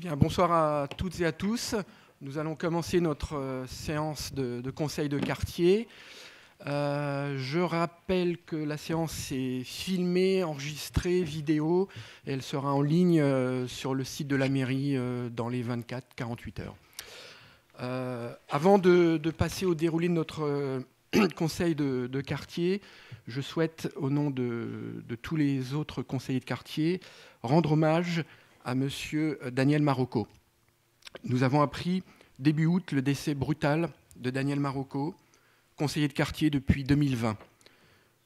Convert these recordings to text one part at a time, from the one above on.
Bien, bonsoir à toutes et à tous. Nous allons commencer notre séance de conseil de quartier. Je rappelle que la séance est filmée, enregistrée, vidéo, et elle sera en ligne sur le site de la mairie dans les 24-48 heures. Avant de passer au déroulé de notre conseil de quartier, je souhaite, au nom de tous les autres conseillers de quartier, rendre hommage à monsieur Daniel Marocco. Nous avons appris début août le décès brutal de Daniel Marocco, conseiller de quartier depuis 2020.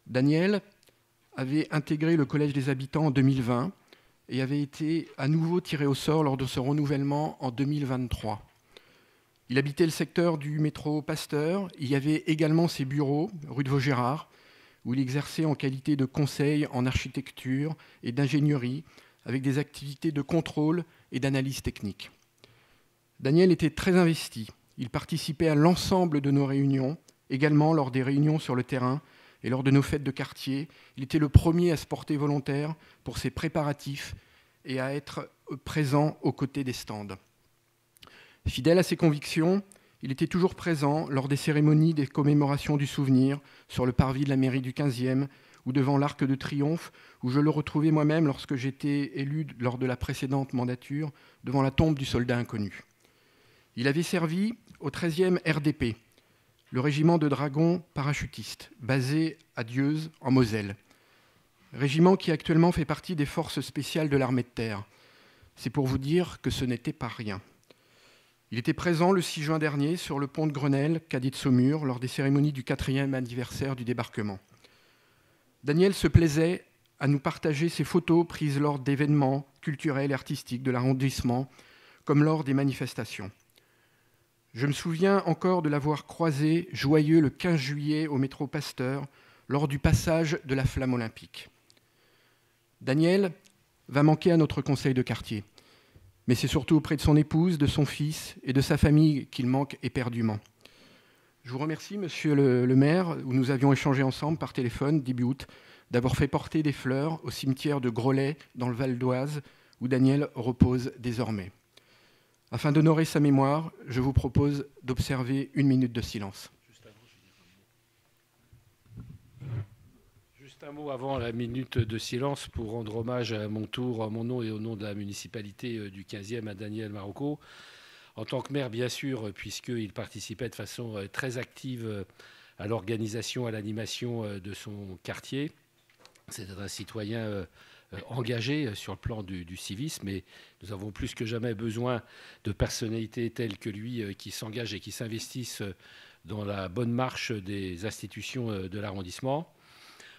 Daniel avait intégré le Collège des habitants en 2020 et avait été à nouveau tiré au sort lors de ce renouvellement en 2023. Il habitait le secteur du métro Pasteur. Il y avait également ses bureaux, rue de Vaugirard, où il exerçait en qualité de conseil en architecture et d'ingénierie, avec des activités de contrôle et d'analyse technique. Daniel était très investi. Il participait à l'ensemble de nos réunions, également lors des réunions sur le terrain et lors de nos fêtes de quartier. Il était le premier à se porter volontaire pour ses préparatifs et à être présent aux côtés des stands. Fidèle à ses convictions, il était toujours présent lors des cérémonies des commémorations du souvenir sur le parvis de la mairie du 15e ou devant l'Arc de Triomphe, où je le retrouvais moi-même lorsque j'étais élu lors de la précédente mandature devant la tombe du soldat inconnu. Il avait servi au 13e RDP, le régiment de dragons parachutistes, basé à Dieuze, en Moselle. Régiment qui actuellement fait partie des forces spéciales de l'armée de terre. C'est pour vous dire que ce n'était pas rien. Il était présent le 6 juin dernier sur le pont de Grenelle, cadet de Saumur, lors des cérémonies du 4e anniversaire du débarquement. Daniel se plaisait à nous partager ses photos prises lors d'événements culturels et artistiques de l'arrondissement, comme lors des manifestations. Je me souviens encore de l'avoir croisé joyeux le 15 juillet au métro Pasteur, lors du passage de la flamme olympique. Daniel va manquer à notre conseil de quartier, mais c'est surtout auprès de son épouse, de son fils et de sa famille qu'il manque éperdument. Je vous remercie, monsieur le maire, où nous avions échangé ensemble par téléphone début août, d'avoir fait porter des fleurs au cimetière de Grollet, dans le Val d'Oise, où Daniel repose désormais. Afin d'honorer sa mémoire, je vous propose d'observer 1 minute de silence. Juste un mot avant la minute de silence pour rendre hommage à mon tour, à mon nom et au nom de la municipalité du 15e à Daniel Marocco. En tant que maire, bien sûr, puisqu'il participait de façon très active à l'organisation, à l'animation de son quartier. C'est un citoyen engagé sur le plan du civisme, et nous avons plus que jamais besoin de personnalités telles que lui qui s'engagent et qui s'investissent dans la bonne marche des institutions de l'arrondissement.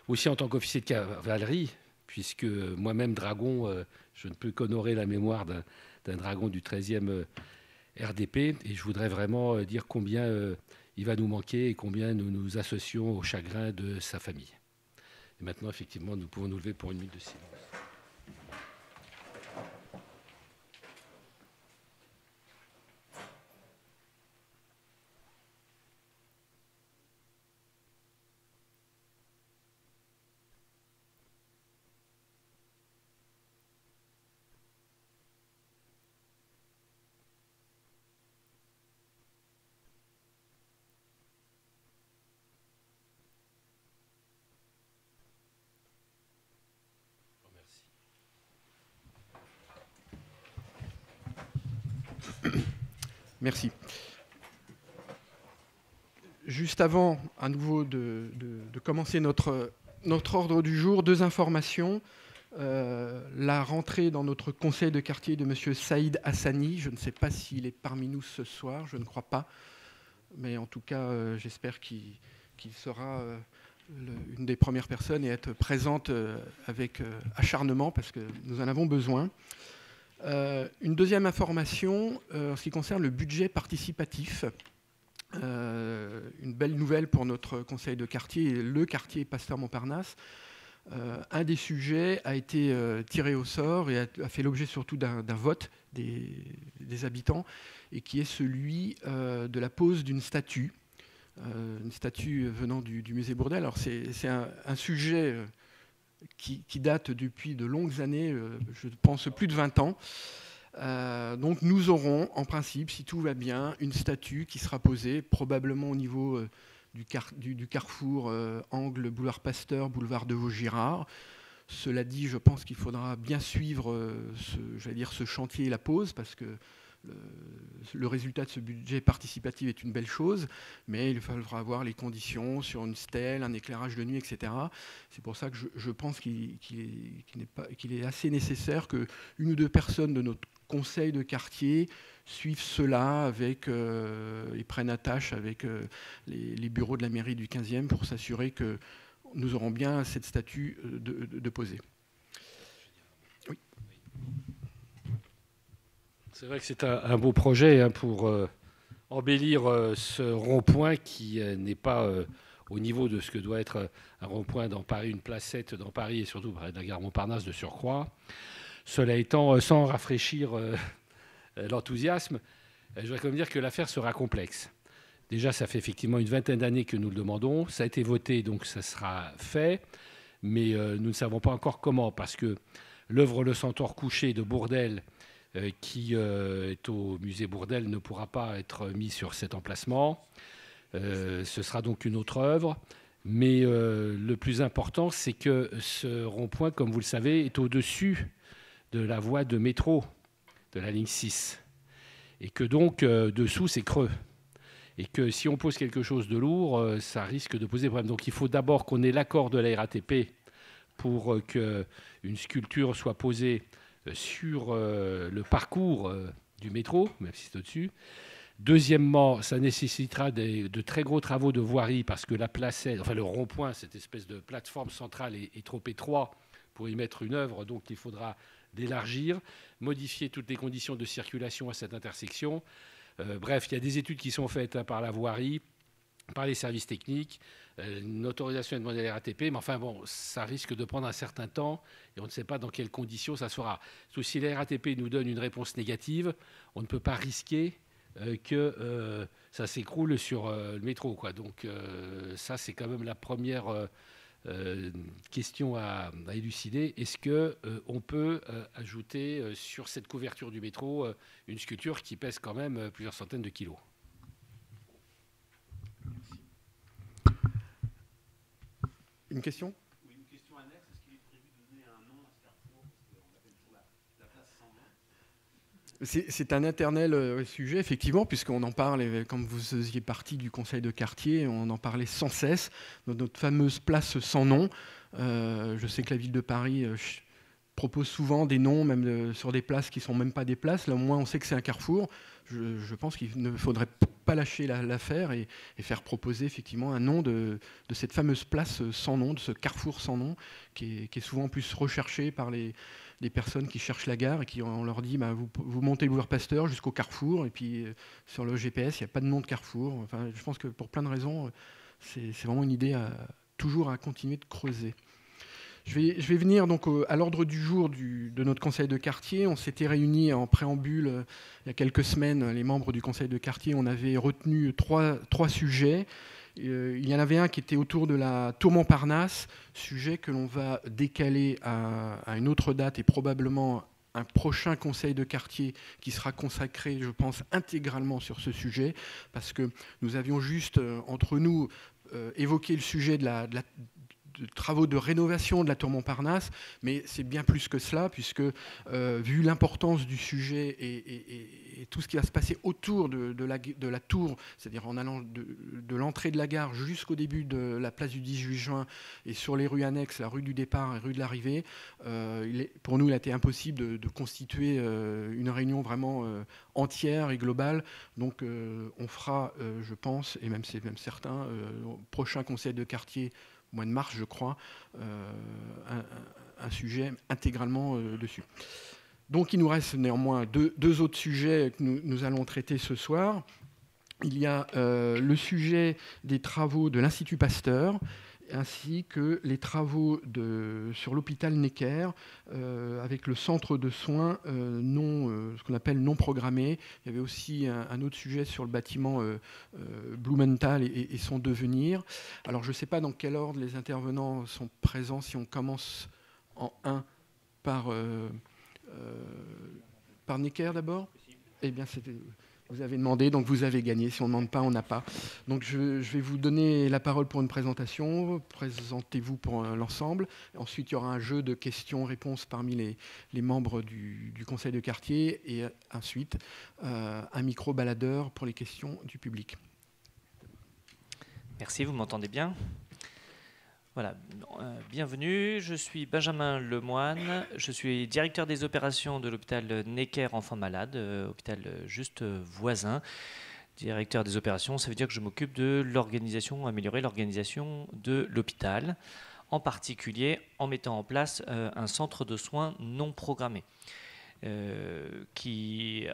Aussi en tant qu'officier de cavalerie, puisque moi-même dragon, je ne peux qu'honorer la mémoire d'un dragon du 13e RDP, et je voudrais vraiment dire combien il va nous manquer et combien nous nous associons au chagrin de sa famille. Et maintenant, effectivement, nous pouvons nous lever pour 1 minute de silence. Merci. Juste avant, à nouveau, de commencer notre ordre du jour, 2 informations. La rentrée dans notre conseil de quartier de M. Saïd Hassani. Je ne sais pas s'il est parmi nous ce soir, je ne crois pas. Mais en tout cas, j'espère qu'il sera une des premières personnes et être présente avec acharnement, parce que nous en avons besoin. Une deuxième information en ce qui concerne le budget participatif. Une belle nouvelle pour notre conseil de quartier, le quartier Pasteur-Montparnasse. Un des sujets a été tiré au sort et a fait l'objet surtout d'un vote des habitants, et qui est celui de la pose d'une statue venant du musée Bourdelle. Alors c'est un sujet qui date depuis de longues années, je pense plus de 20 ans. Donc nous aurons, en principe, si tout va bien, une statue qui sera posée probablement au niveau du carrefour angle boulevard Pasteur, boulevard de Vaugirard. Cela dit, je pense qu'il faudra bien suivre ce chantier et la pose, parce que le résultat de ce budget participatif est une belle chose, mais il faudra avoir les conditions sur une stèle, un éclairage de nuit, etc. C'est pour ça que je pense qu'il est assez nécessaire qu'une ou deux personnes de notre conseil de quartier suivent cela et prennent attache avec les bureaux de la mairie du 15e pour s'assurer que nous aurons bien cette statue de poser. Oui. C'est vrai que c'est un beau projet pour embellir ce rond-point qui n'est pas au niveau de ce que doit être un rond-point dans Paris, une placette dans Paris et surtout près de la gare Montparnasse de surcroît. Cela étant, sans rafraîchir l'enthousiasme, je voudrais quand même dire que l'affaire sera complexe. Déjà, ça fait effectivement une vingtaine d'années que nous le demandons. Ça a été voté, donc ça sera fait. Mais nous ne savons pas encore comment, parce que l'œuvre Le Centaure couché de Bourdelle, qui est au musée Bourdelle, ne pourra pas être mis sur cet emplacement. Ce sera donc une autre œuvre. Mais le plus important, c'est que ce rond-point, comme vous le savez, est au-dessus de la voie de métro de la ligne 6. Et que donc, dessous, c'est creux. Et que si on pose quelque chose de lourd, ça risque de poser problème. Donc il faut d'abord qu'on ait l'accord de la RATP pour qu'une sculpture soit posée sur le parcours du métro, même si c'est au-dessus. Deuxièmement, ça nécessitera de très gros travaux de voirie parce que la placette, enfin le rond-point, cette espèce de plateforme centrale est trop étroit pour y mettre une œuvre, donc il faudra d'élargir, modifier toutes les conditions de circulation à cette intersection. Bref, il y a des études qui sont faites par la voirie, par les services techniques, une autorisation est demandée à la RATP, mais enfin bon, ça risque de prendre un certain temps et on ne sait pas dans quelles conditions ça se fera. Sauf si la RATP nous donne une réponse négative, on ne peut pas risquer que ça s'écroule sur le métro, quoi. Donc ça, c'est quand même la première question à élucider. Est-ce qu'on peut ajouter sur cette couverture du métro une sculpture qui pèse quand même plusieurs centaines de kilos? Une question? Oui, une question annexe. Est-ce qu'il est prévu de donner un nom à ce carrefour? Parce qu'on appelle toujours la place sans nom. C'est un éternel sujet, effectivement, puisqu'on en parle, comme vous faisiez partie du conseil de quartier, on en parlait sans cesse, de notre fameuse place sans nom. Je sais que la ville de Paris propose souvent des noms, même sur des places qui ne sont même pas des places. Là, au moins, on sait que c'est un carrefour. Je pense qu'il ne faudrait pas lâcher l'affaire et faire proposer effectivement un nom de cette fameuse place sans nom, de ce carrefour sans nom, qui est souvent plus recherché par les personnes qui cherchent la gare et qui on leur dit vous montez le boulevard Pasteur jusqu'au carrefour et puis sur le GPS il n'y a pas de nom de carrefour. Enfin, je pense que pour plein de raisons c'est vraiment une idée toujours à continuer de creuser. Je vais venir donc à l'ordre du jour de notre conseil de quartier. On s'était réunis en préambule il y a quelques semaines, les membres du conseil de quartier. On avait retenu trois sujets. Il y en avait un qui était autour de la tour Montparnasse, sujet que l'on va décaler à une autre date et probablement un prochain conseil de quartier qui sera consacré, je pense, intégralement sur ce sujet, parce que nous avions juste, entre nous, évoqué le sujet de travaux de rénovation de la tour Montparnasse, mais c'est bien plus que cela, puisque vu l'importance du sujet et tout ce qui va se passer autour de la tour, c'est-à-dire en allant de l'entrée de la gare jusqu'au début de la place du 18 juin et sur les rues annexes, la rue du départ et rue de l'arrivée, pour nous, il a été impossible de constituer une réunion vraiment entière et globale. Donc on fera, je pense, et même c'est même certain, au prochain conseil de quartier, mois de mars, je crois, un sujet intégralement dessus. Donc il nous reste néanmoins deux autres sujets que nous allons traiter ce soir. Il y a le sujet des travaux de l'Institut Pasteur, ainsi que les travaux sur l'hôpital Necker avec le centre de soins ce qu'on appelle non programmé. Il y avait aussi un autre sujet sur le bâtiment Blumenthal et son devenir. Alors je ne sais pas dans quel ordre les intervenants sont présents, si on commence en un par Par Necker d'abord ? Eh bien, vous avez demandé, donc vous avez gagné. Si on ne demande pas, on n'a pas. Donc je vais vous donner la parole pour une présentation. Présentez-vous pour l'ensemble. Ensuite, il y aura un jeu de questions-réponses parmi les membres du conseil de quartier. Et ensuite, un micro-baladeur pour les questions du public. Merci, vous m'entendez bien ? Voilà, bienvenue, je suis Benjamin Lemoine, je suis directeur des opérations de l'hôpital Necker Enfants Malades, hôpital juste voisin. Directeur des opérations, ça veut dire que je m'occupe de l'organisation, améliorer l'organisation de l'hôpital, en particulier en mettant en place un centre de soins non programmé. Qui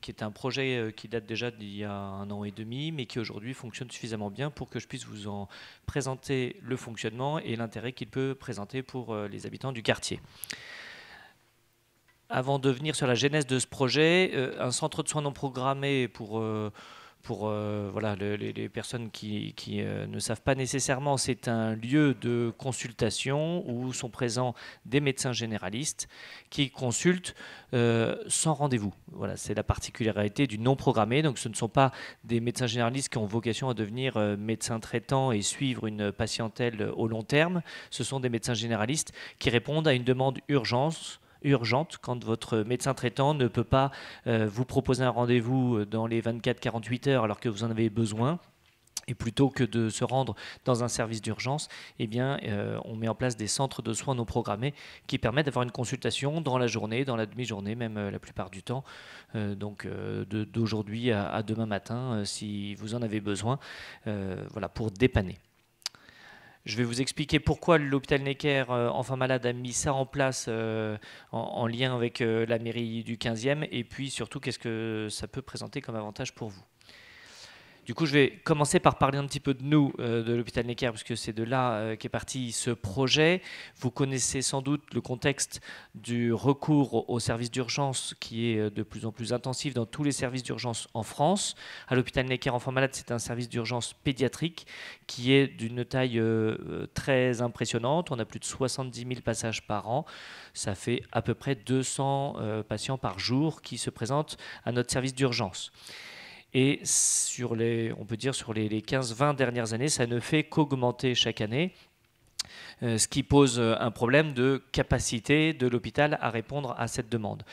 est un projet qui date déjà d'il y a 1 an et demi, mais qui aujourd'hui fonctionne suffisamment bien pour que je puisse vous en présenter le fonctionnement et l'intérêt qu'il peut présenter pour les habitants du quartier. Avant de venir sur la genèse de ce projet, un centre de soins non programmé pour voilà, les personnes qui ne savent pas nécessairement, c'est un lieu de consultation où sont présents des médecins généralistes qui consultent sans rendez-vous. Voilà, c'est la particularité du non programmé. Donc, ce ne sont pas des médecins généralistes qui ont vocation à devenir médecins traitants et suivre une patientèle au long terme. Ce sont des médecins généralistes qui répondent à une demande urgente quand votre médecin traitant ne peut pas vous proposer un rendez-vous dans les 24-48 heures alors que vous en avez besoin. Et plutôt que de se rendre dans un service d'urgence, eh bien, on met en place des centres de soins non programmés qui permettent d'avoir une consultation dans la journée, dans la demi-journée, même la plupart du temps. Donc d'aujourd'hui à demain matin, si vous en avez besoin, voilà, pour dépanner. Je vais vous expliquer pourquoi l'hôpital Necker Enfants Malades a mis ça en place en lien avec la mairie du 15e et puis surtout qu'est-ce que ça peut présenter comme avantage pour vous. Du coup, je vais commencer par parler un petit peu de nous, de l'hôpital Necker, puisque c'est de là qu'est parti ce projet. Vous connaissez sans doute le contexte du recours aux services d'urgence qui est de plus en plus intensif dans tous les services d'urgence en France. À l'hôpital Necker Enfants Malades, c'est un service d'urgence pédiatrique qui est d'une taille très impressionnante. On a plus de 70 000 passages par an. Ça fait à peu près 200 patients par jour qui se présentent à notre service d'urgence. Et on peut dire sur les 15-20 dernières années, ça ne fait qu'augmenter chaque année, ce qui pose un problème de capacité de l'hôpital à répondre à cette demande.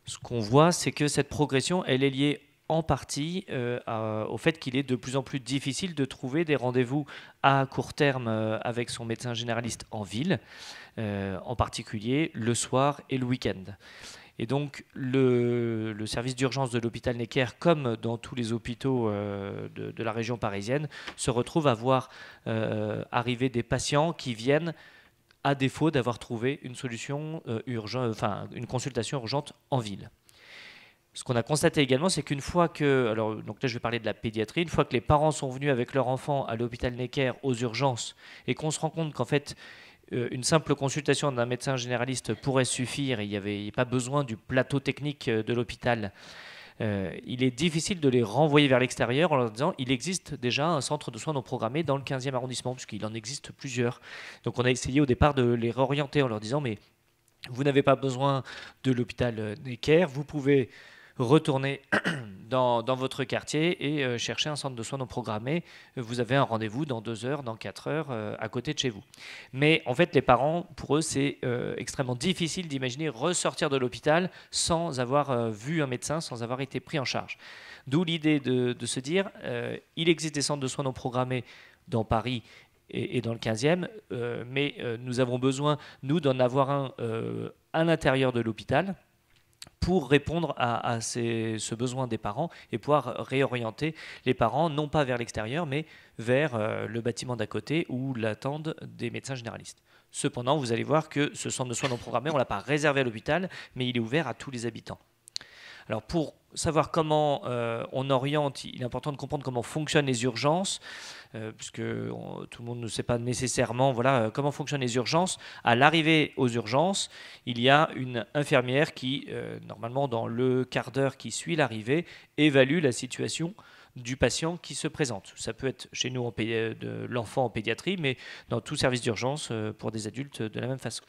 Ce qu'on voit, c'est que cette progression, elle est liée en partie au fait qu'il est de plus en plus difficile de trouver des rendez-vous à court terme avec son médecin généraliste en ville, en particulier le soir et le week-end. Et donc, le service d'urgence de l'hôpital Necker, comme dans tous les hôpitaux de la région parisienne, se retrouve à voir arriver des patients qui viennent à défaut d'avoir trouvé une solution une consultation urgente en ville. Ce qu'on a constaté également, c'est qu'une fois que, donc là je vais parler de la pédiatrie, une fois que les parents sont venus avec leur enfant à l'hôpital Necker aux urgences et qu'on se rend compte qu'en fait, une simple consultation d'un médecin généraliste pourrait suffire et il n'y avait pas besoin du plateau technique de l'hôpital. Il est difficile de les renvoyer vers l'extérieur en leur disant il existe déjà un centre de soins non programmé dans le 15e arrondissement, puisqu'il en existe plusieurs. Donc on a essayé au départ de les réorienter en leur disant mais vous n'avez pas besoin de l'hôpital Necker, vous pouvez retourner dans votre quartier et chercher un centre de soins non programmé. Vous avez un rendez-vous dans 2 heures, dans 4 heures, à côté de chez vous. Mais en fait, les parents, pour eux, c'est extrêmement difficile d'imaginer ressortir de l'hôpital sans avoir vu un médecin, sans avoir été pris en charge. D'où l'idée de se dire, il existe des centres de soins non programmés dans Paris et dans le 15e, mais nous avons besoin, nous, d'en avoir un à l'intérieur de l'hôpital, pour répondre à ce besoin des parents et pouvoir réorienter les parents, non pas vers l'extérieur, mais vers le bâtiment d'à côté où l'attendent des médecins généralistes. Cependant, vous allez voir que ce centre de soins non programmé, on ne l'a pas réservé à l'hôpital, mais il est ouvert à tous les habitants. Alors pour savoir comment on oriente, il est important de comprendre comment fonctionnent les urgences, puisque tout le monde ne sait pas nécessairement comment fonctionnent les urgences. À l'arrivée aux urgences, il y a une infirmière qui, normalement dans le quart d'heure qui suit l'arrivée, évalue la situation du patient qui se présente. Ça peut être chez nous de l'enfant en pédiatrie, mais dans tout service d'urgence pour des adultes de la même façon.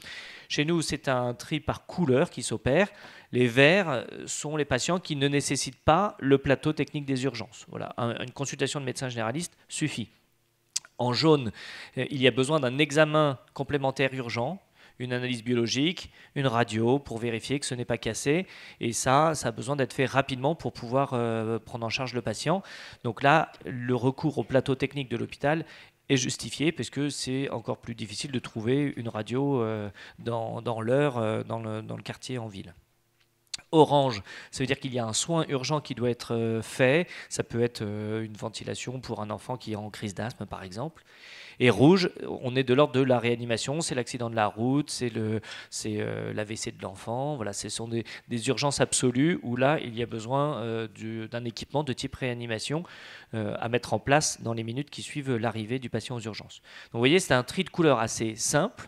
Chez nous, c'est un tri par couleur qui s'opère. Les verts sont les patients qui ne nécessitent pas le plateau technique des urgences. Voilà, une consultation de médecin généraliste suffit. En jaune, il y a besoin d'un examen complémentaire urgent, une analyse biologique, une radio pour vérifier que ce n'est pas cassé. Et ça a besoin d'être fait rapidement pour pouvoir prendre en charge le patient. Donc là, le recours au plateau technique de l'hôpital est justifié parce que c'est encore plus difficile de trouver une radio dans l'heure dans le quartier en ville. Orange, ça veut dire qu'il y a un soin urgent qui doit être fait. Ça peut être une ventilation pour un enfant qui est en crise d'asthme, par exemple. Et rouge, on est de l'ordre de la réanimation, c'est l'accident de la route, c'est l'AVC de l'enfant. Voilà, ce sont des urgences absolues où là, il y a besoin d'un équipement de type réanimation à mettre en place dans les minutes qui suivent l'arrivée du patient aux urgences. Donc vous voyez, c'est un tri de couleurs assez simple.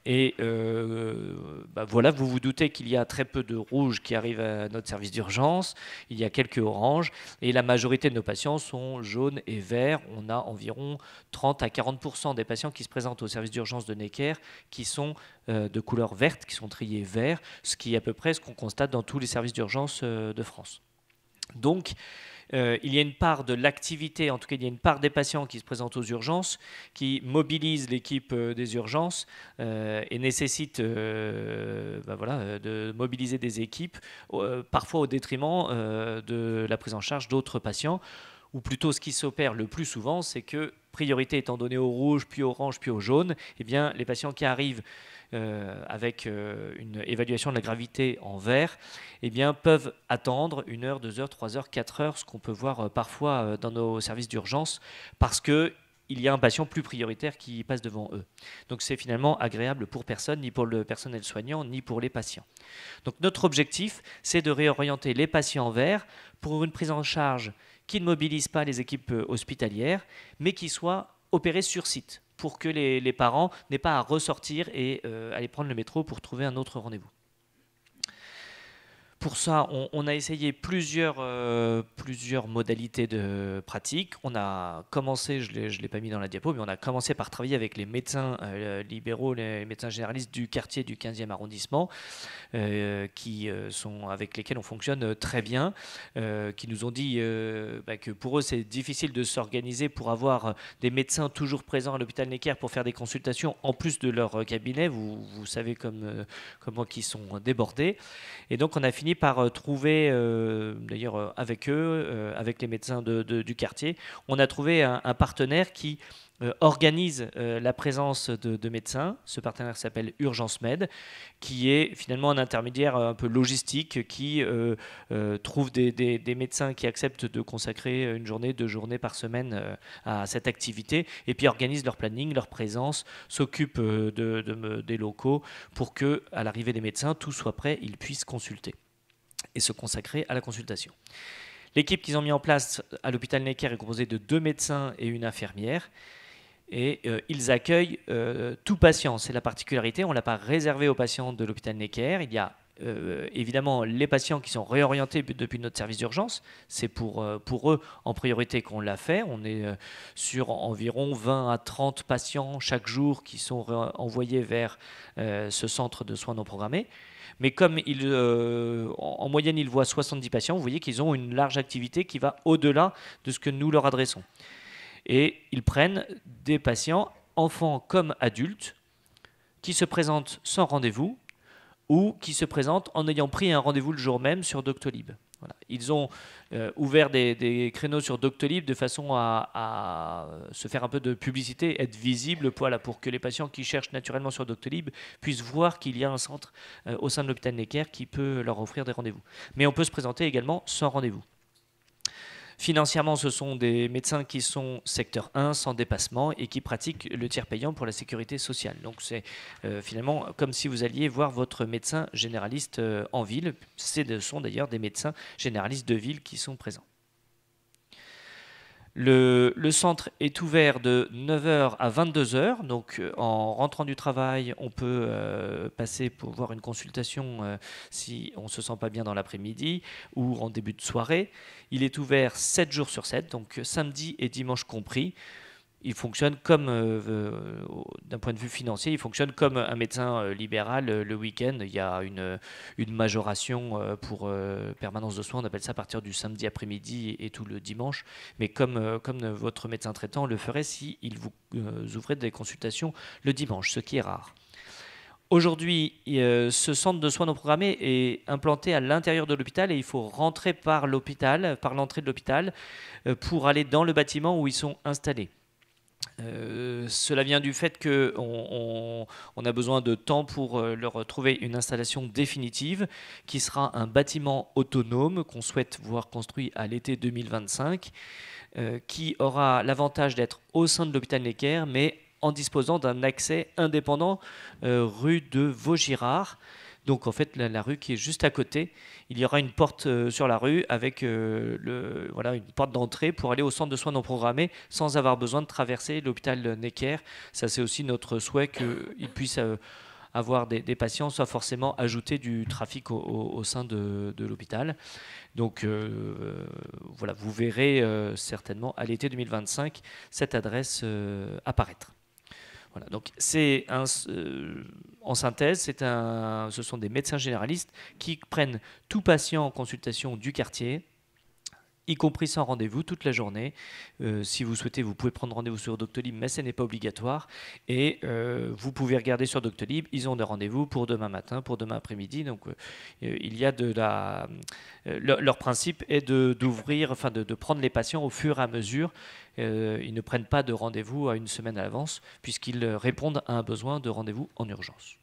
Et voilà, vous vous doutez qu'il y a très peu de rouge qui arrivent à notre service d'urgence, il y a quelques oranges, et la majorité de nos patients sont jaunes et verts. On a environ 30 à 40% des patients qui se présentent au service d'urgence de Necker qui sont de couleur verte, qui sont triés vert, ce qui est à peu près ce qu'on constate dans tous les services d'urgence de France. Donc, il y a une part de l'activité, en tout cas il y a une part des patients qui se présentent aux urgences, qui mobilisent l'équipe des urgences et nécessitent de mobiliser des équipes, parfois au détriment de la prise en charge d'autres patients. Ou plutôt ce qui s'opère le plus souvent, c'est que priorité étant donnée au rouge, puis au orange, puis au jaune, eh bien, les patients qui arrivent avec une évaluation de la gravité en vert, eh bien, peuvent attendre 1 heure, 2 heures, 3 heures, 4 heures, ce qu'on peut voir parfois dans nos services d'urgence, parce qu'il y a un patient plus prioritaire qui passe devant eux. Donc c'est finalement agréable pour personne, ni pour le personnel soignant, ni pour les patients. Donc notre objectif, c'est de réorienter les patients verts pour une prise en charge qui ne mobilise pas les équipes hospitalières, mais qui soit opérée sur site, pour que les parents n'aient pas à ressortir et aller prendre le métro pour trouver un autre rendez-vous. Pour ça, on a essayé plusieurs modalités de pratique. On a commencé, je ne l'ai pas mis dans la diapo, mais on a commencé par travailler avec les médecins libéraux, les médecins généralistes du quartier du 15e arrondissement, avec lesquels on fonctionne très bien, qui nous ont dit que pour eux, c'est difficile de s'organiser pour avoir des médecins toujours présents à l'hôpital Necker pour faire des consultations en plus de leur cabinet. Vous savez comme moi qu'ils sont débordés. Et donc, on a fini par trouver, d'ailleurs avec eux, avec les médecins du quartier, on a trouvé un partenaire qui organise la présence de médecins. Ce partenaire s'appelle Urgence Med, qui est finalement un intermédiaire un peu logistique qui trouve des médecins qui acceptent de consacrer 1 journée, 2 journées par semaine à cette activité, et puis organise leur planning, leur présence, s'occupe des locaux pour que, à l'arrivée des médecins, tout soit prêt, ils puissent consulter et se consacrer à la consultation. L'équipe qu'ils ont mis en place à l'hôpital Necker est composée de 2 médecins et une infirmière. Et ils accueillent tout patient. C'est la particularité. On ne l'a pas réservé aux patients de l'hôpital Necker. Il y a évidemment les patients qui sont réorientés depuis notre service d'urgence. C'est pour eux en priorité qu'on l'a fait. On est sur environ 20 à 30 patients chaque jour qui sont envoyés vers ce centre de soins non programmés. Mais comme en moyenne, ils voient 70 patients, vous voyez qu'ils ont une large activité qui va au-delà de ce que nous leur adressons. Et ils prennent des patients, enfants comme adultes, qui se présentent sans rendez-vous ou qui se présentent en ayant pris un rendez-vous le jour même sur Doctolib. Voilà. Ils ont ouvert des créneaux sur Doctolib de façon à se faire un peu de publicité, être visible pour que les patients qui cherchent naturellement sur Doctolib puissent voir qu'il y a un centre au sein de l'hôpital Necker qui peut leur offrir des rendez-vous. Mais on peut se présenter également sans rendez-vous. Financièrement, ce sont des médecins qui sont secteur 1, sans dépassement, et qui pratiquent le tiers payant pour la sécurité sociale. Donc c'est finalement comme si vous alliez voir votre médecin généraliste en ville. Ce sont d'ailleurs des médecins généralistes de ville qui sont présents. Le centre est ouvert de 9 h à 22 h. Donc, en rentrant du travail, on peut passer pour voir une consultation si on ne se sent pas bien dans l'après-midi ou en début de soirée. Il est ouvert 7 jours sur 7, donc samedi et dimanche compris. Il fonctionne comme, d'un point de vue financier, il fonctionne comme un médecin libéral. Le week-end, il y a une majoration pour permanence de soins. On appelle ça à partir du samedi après-midi et tout le dimanche. Mais comme votre médecin traitant le ferait s'il vous ouvrait des consultations le dimanche, ce qui est rare. Aujourd'hui, ce centre de soins non programmés est implanté à l'intérieur de l'hôpital et il faut rentrer par l'entrée de l'hôpital, pour aller dans le bâtiment où ils sont installés. Cela vient du fait qu'on a besoin de temps pour leur trouver une installation définitive qui sera un bâtiment autonome qu'on souhaite voir construit à l'été 2025, qui aura l'avantage d'être au sein de l'hôpital Necker, mais en disposant d'un accès indépendant rue de Vaugirard. Donc en fait, la rue qui est juste à côté, il y aura une porte sur la rue avec une porte d'entrée pour aller au centre de soins non programmés sans avoir besoin de traverser l'hôpital Necker. Ça, c'est aussi notre souhait qu'il puisse avoir des patients sans forcément ajouter du trafic au sein de l'hôpital. Donc vous verrez certainement à l'été 2025 cette adresse apparaître. Voilà, donc en synthèse, ce sont des médecins généralistes qui prennent tout patient en consultation du quartier, y compris sans rendez-vous, toute la journée. Si vous souhaitez, vous pouvez prendre rendez-vous sur Doctolib, mais ce n'est pas obligatoire. Et vous pouvez regarder sur Doctolib, ils ont des rendez-vous pour demain matin, pour demain après-midi. Donc, il y a leur principe est d'ouvrir, de prendre les patients au fur et à mesure. Ils ne prennent pas de rendez-vous à une semaine à l'avance, puisqu'ils répondent à un besoin de rendez-vous en urgence.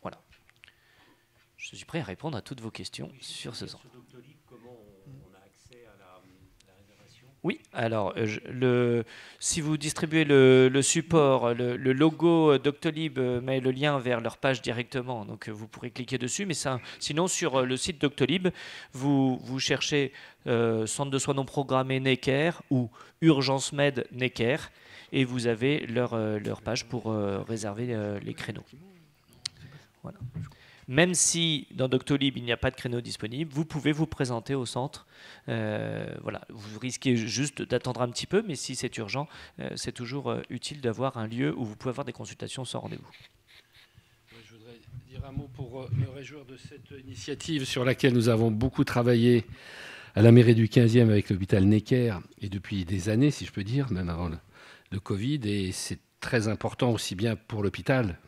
Voilà. Je suis prêt à répondre à toutes vos questions sur ce centre. Oui, alors si vous distribuez le support, le logo Doctolib met le lien vers leur page directement, donc vous pourrez cliquer dessus. Mais sinon, sur le site Doctolib, vous cherchez centre de soins non programmés Necker ou Urgence Med Necker et vous avez leur page pour réserver les créneaux. Voilà. Même si dans Doctolib il n'y a pas de créneau disponible, vous pouvez vous présenter au centre. Vous risquez juste d'attendre un petit peu, mais si c'est urgent, c'est toujours utile d'avoir un lieu où vous pouvez avoir des consultations sans rendez-vous. Je voudrais dire un mot pour me réjouir de cette initiative sur laquelle nous avons beaucoup travaillé à la mairie du 15e avec l'hôpital Necker, et depuis des années, si je peux dire, même avant le Covid, et c'est très important aussi bien pour l'hôpital.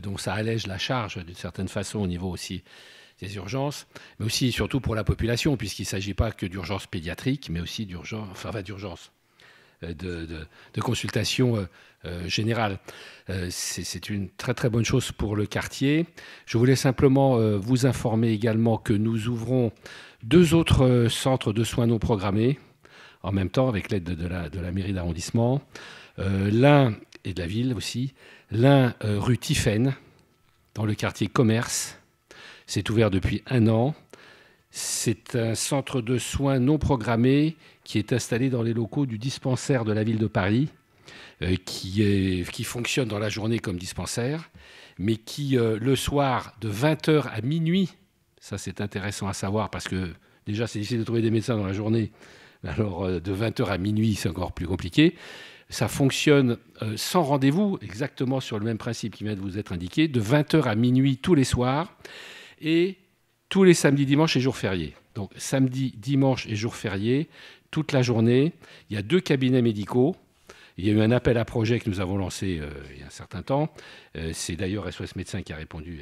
Donc ça allège la charge d'une certaine façon au niveau aussi des urgences, mais aussi surtout pour la population, puisqu'il ne s'agit pas que d'urgence pédiatrique, mais aussi d'urgence, de consultation générale. C'est une très très bonne chose pour le quartier. Je voulais simplement vous informer également que nous ouvrons 2 autres centres de soins non programmés, en même temps avec l'aide de la mairie d'arrondissement. L'un, et de la ville aussi, l'un rue Tiphaine, dans le quartier Commerce. C'est ouvert depuis 1 an. C'est un centre de soins non programmés qui est installé dans les locaux du dispensaire de la ville de Paris, qui fonctionne dans la journée comme dispensaire, mais qui, le soir, de 20h à minuit, ça c'est intéressant à savoir parce que déjà c'est difficile de trouver des médecins dans la journée, alors de 20h à minuit c'est encore plus compliqué. Ça fonctionne sans rendez-vous, exactement sur le même principe qui vient de vous être indiqué, de 20h à minuit tous les soirs et tous les samedis, dimanches et jours fériés. Donc samedi, dimanche et jours fériés, toute la journée. Il y a 2 cabinets médicaux. Il y a eu un appel à projet que nous avons lancé il y a un certain temps. C'est d'ailleurs SOS Médecins qui a répondu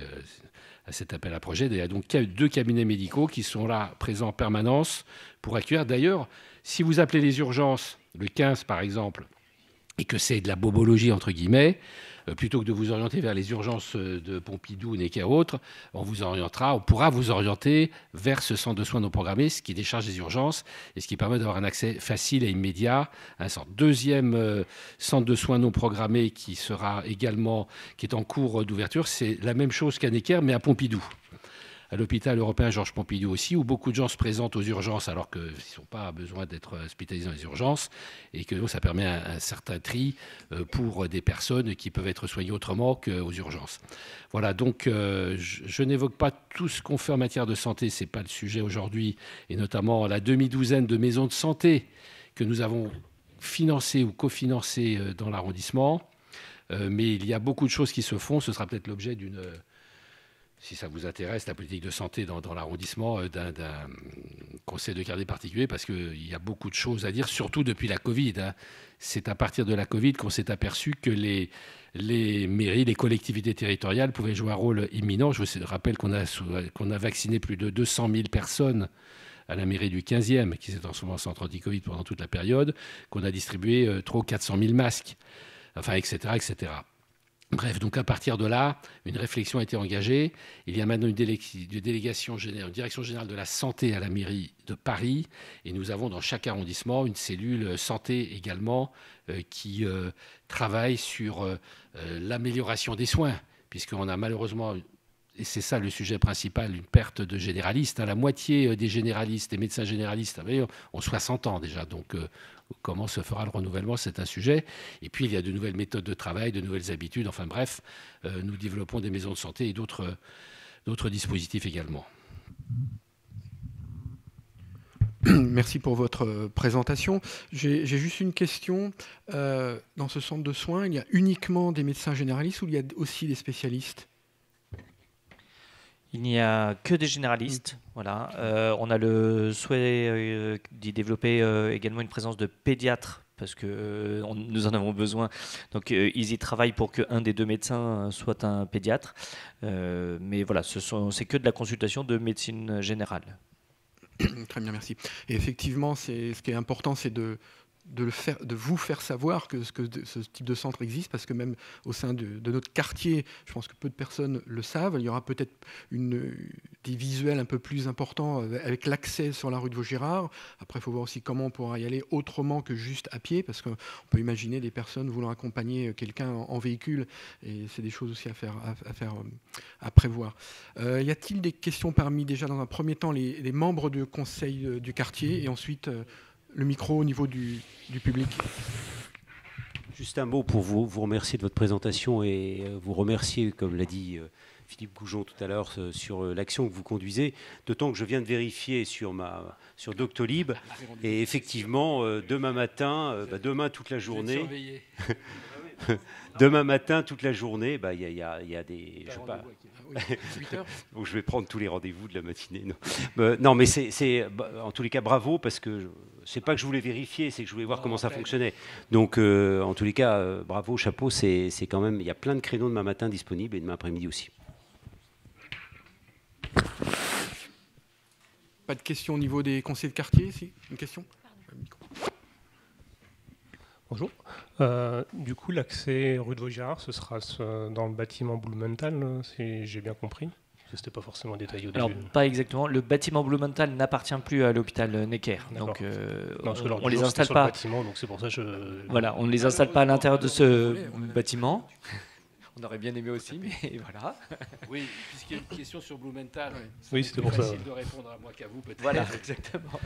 à cet appel à projet. Il y a donc 2 cabinets médicaux qui sont là, présents en permanence pour accueillir. D'ailleurs, si vous appelez les urgences, le 15 par exemple, et que c'est de la bobologie, entre guillemets, plutôt que de vous orienter vers les urgences de Pompidou, Necker ou autres, on pourra vous orienter vers ce centre de soins non programmés, ce qui décharge les urgences et ce qui permet d'avoir un accès facile et immédiat à un centre. Deuxième centre de soins non programmés qui est en cours d'ouverture, c'est la même chose qu'à Necker, mais à Pompidou. à l'hôpital européen Georges Pompidou aussi, où beaucoup de gens se présentent aux urgences alors qu'ils n'ont pas besoin d'être hospitalisés dans les urgences, et que donc, ça permet un certain tri pour des personnes qui peuvent être soignées autrement qu'aux urgences. Voilà, donc je n'évoque pas tout ce qu'on fait en matière de santé, ce n'est pas le sujet aujourd'hui, et notamment la demi-douzaine de maisons de santé que nous avons financées ou cofinancées dans l'arrondissement. Mais il y a beaucoup de choses qui se font. Ce sera peut-être l'objet d'une, si ça vous intéresse, la politique de santé dans l'arrondissement, d'un conseil de quartier particulier, parce qu'il y a beaucoup de choses à dire, surtout depuis la Covid. C'est à partir de la Covid qu'on s'est aperçu que les mairies, les collectivités territoriales pouvaient jouer un rôle imminent. Je vous rappelle qu'on a vacciné plus de 200 000 personnes à la mairie du 15e, qui s'est transformée en centre anti-Covid pendant toute la période, qu'on a distribué 300 ou 400 000 masques. Enfin, etc., etc. Bref, donc à partir de là, une réflexion a été engagée. Il y a maintenant une direction générale de la santé à la mairie de Paris. Et nous avons dans chaque arrondissement une cellule santé également qui travaille sur l'amélioration des soins, puisqu'on a malheureusement, et c'est ça le sujet principal, une perte de généralistes. La moitié des généralistes, des médecins généralistes, ont 60 ans déjà. Donc, comment se fera le renouvellement, c'est un sujet. Et puis, il y a de nouvelles méthodes de travail, de nouvelles habitudes. Enfin bref, nous développons des maisons de santé et d'autres dispositifs également. Merci pour votre présentation. J'ai juste une question. Dans ce centre de soins, il y a uniquement des médecins généralistes ou il y a aussi des spécialistes ? Il n'y a que des généralistes. Voilà. On a le souhait d'y développer également une présence de pédiatres parce que nous en avons besoin. Donc ils y travaillent pour qu'un des deux médecins soit un pédiatre. Mais voilà, c'est que de la consultation de médecine générale. Très bien, merci. Et effectivement, ce qui est important, c'est de vous faire savoir que ce type de centre existe, parce que même au sein de notre quartier, je pense que peu de personnes le savent. Il y aura peut-être des visuels un peu plus importants avec l'accès sur la rue de Vaugirard. Après, il faut voir aussi comment on pourra y aller autrement que juste à pied, parce qu'on peut imaginer des personnes voulant accompagner quelqu'un en véhicule, et c'est des choses aussi à prévoir. Y a-t-il des questions parmi, déjà dans un premier temps, les membres du conseil du quartier, et ensuite le micro au niveau du public. Juste un mot pour vous remercier de votre présentation et vous remercier, comme l'a dit Philippe Goujon tout à l'heure, sur l'action que vous conduisez. D'autant que je viens de vérifier sur Doctolib, et effectivement, demain matin, demain toute la journée... Demain matin, toute la journée, il y a des... Je sais pas, donc je vais prendre tous les rendez-vous de la matinée. Non, mais c'est en tous les cas bravo, parce que c'est pas que je voulais vérifier, c'est que je voulais voir comment ça fonctionnait. Donc en tous les cas, bravo, chapeau, c'est quand même, il y a plein de créneaux demain matin disponibles et demain après-midi aussi. Pas de questions au niveau des conseillers de quartier, si? Une question? Bonjour. Du coup, l'accès rue de Vaugirard, ce sera dans le bâtiment Blumenthal, si j'ai bien compris. Ce n'était pas forcément détaillé au début. Alors, pas exactement. Le bâtiment Blumenthal n'appartient plus à l'hôpital Necker. Donc, on les installe pas. Donc c'est pour ça Voilà, on ne les installe pas à l'intérieur de ce bâtiment. On aurait bien aimé aussi, mais voilà. Oui, puisqu'il y a une question sur Blumenthal. Oui, c'était pour ça. C'est facile de répondre à moi qu'à vous, peut-être. Voilà, exactement.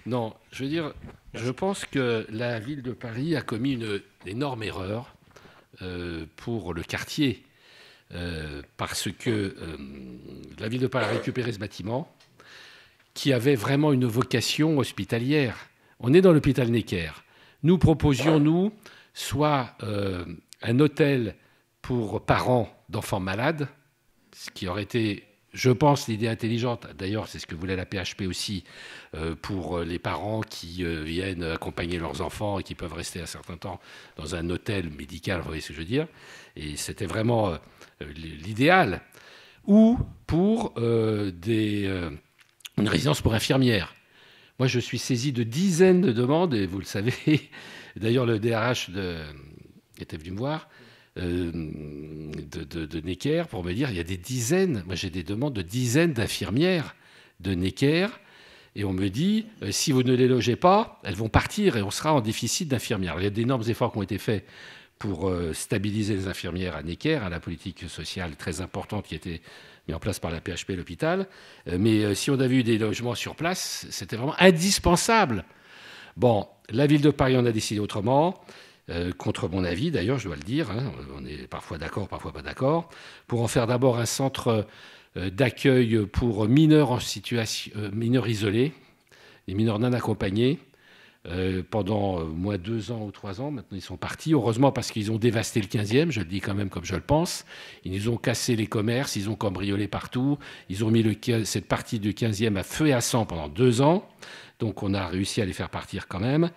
Non, je veux dire, je pense que la ville de Paris a commis une énorme erreur pour le quartier, parce que la ville de Paris a récupéré ce bâtiment qui avait vraiment une vocation hospitalière. On est dans l'hôpital Necker. Nous proposions, soit un hôtel pour parents d'enfants malades, ce qui aurait été, je pense, l'idée intelligente. D'ailleurs, c'est ce que voulait la PHP aussi, pour les parents qui viennent accompagner leurs enfants et qui peuvent rester un certain temps dans un hôtel médical, vous voyez ce que je veux dire. Et c'était vraiment l'idéal. Ou pour une résidence pour infirmières. Moi, je suis saisi de dizaines de demandes, et vous le savez, d'ailleurs, le DRH était venu me voir, de Necker, pour me dire il y a des dizaines, moi j'ai des demandes de dizaines d'infirmières de Necker, et on me dit si vous ne les logez pas, elles vont partir et on sera en déficit d'infirmières. Il y a d'énormes efforts qui ont été faits pour stabiliser les infirmières à Necker, à la politique sociale très importante qui a été mis en place par la PHP et l'hôpital. Mais si on avait eu des logements sur place, c'était vraiment indispensable. Bon, la ville de Paris en a décidé autrement, contre mon avis d'ailleurs, je dois le dire. Hein, on est parfois d'accord, parfois pas d'accord, pour en faire d'abord un centre d'accueil pour mineurs en situation, mineurs isolés, les mineurs non accompagnés. Pendant moins 2 ans ou 3 ans. Maintenant, ils sont partis. Heureusement, parce qu'ils ont dévasté le 15e, je le dis quand même comme je le pense. Ils nous ont cassé les commerces, ils ont cambriolé partout. Ils ont mis cette partie du 15e à feu et à sang pendant 2 ans. Donc, on a réussi à les faire partir quand même.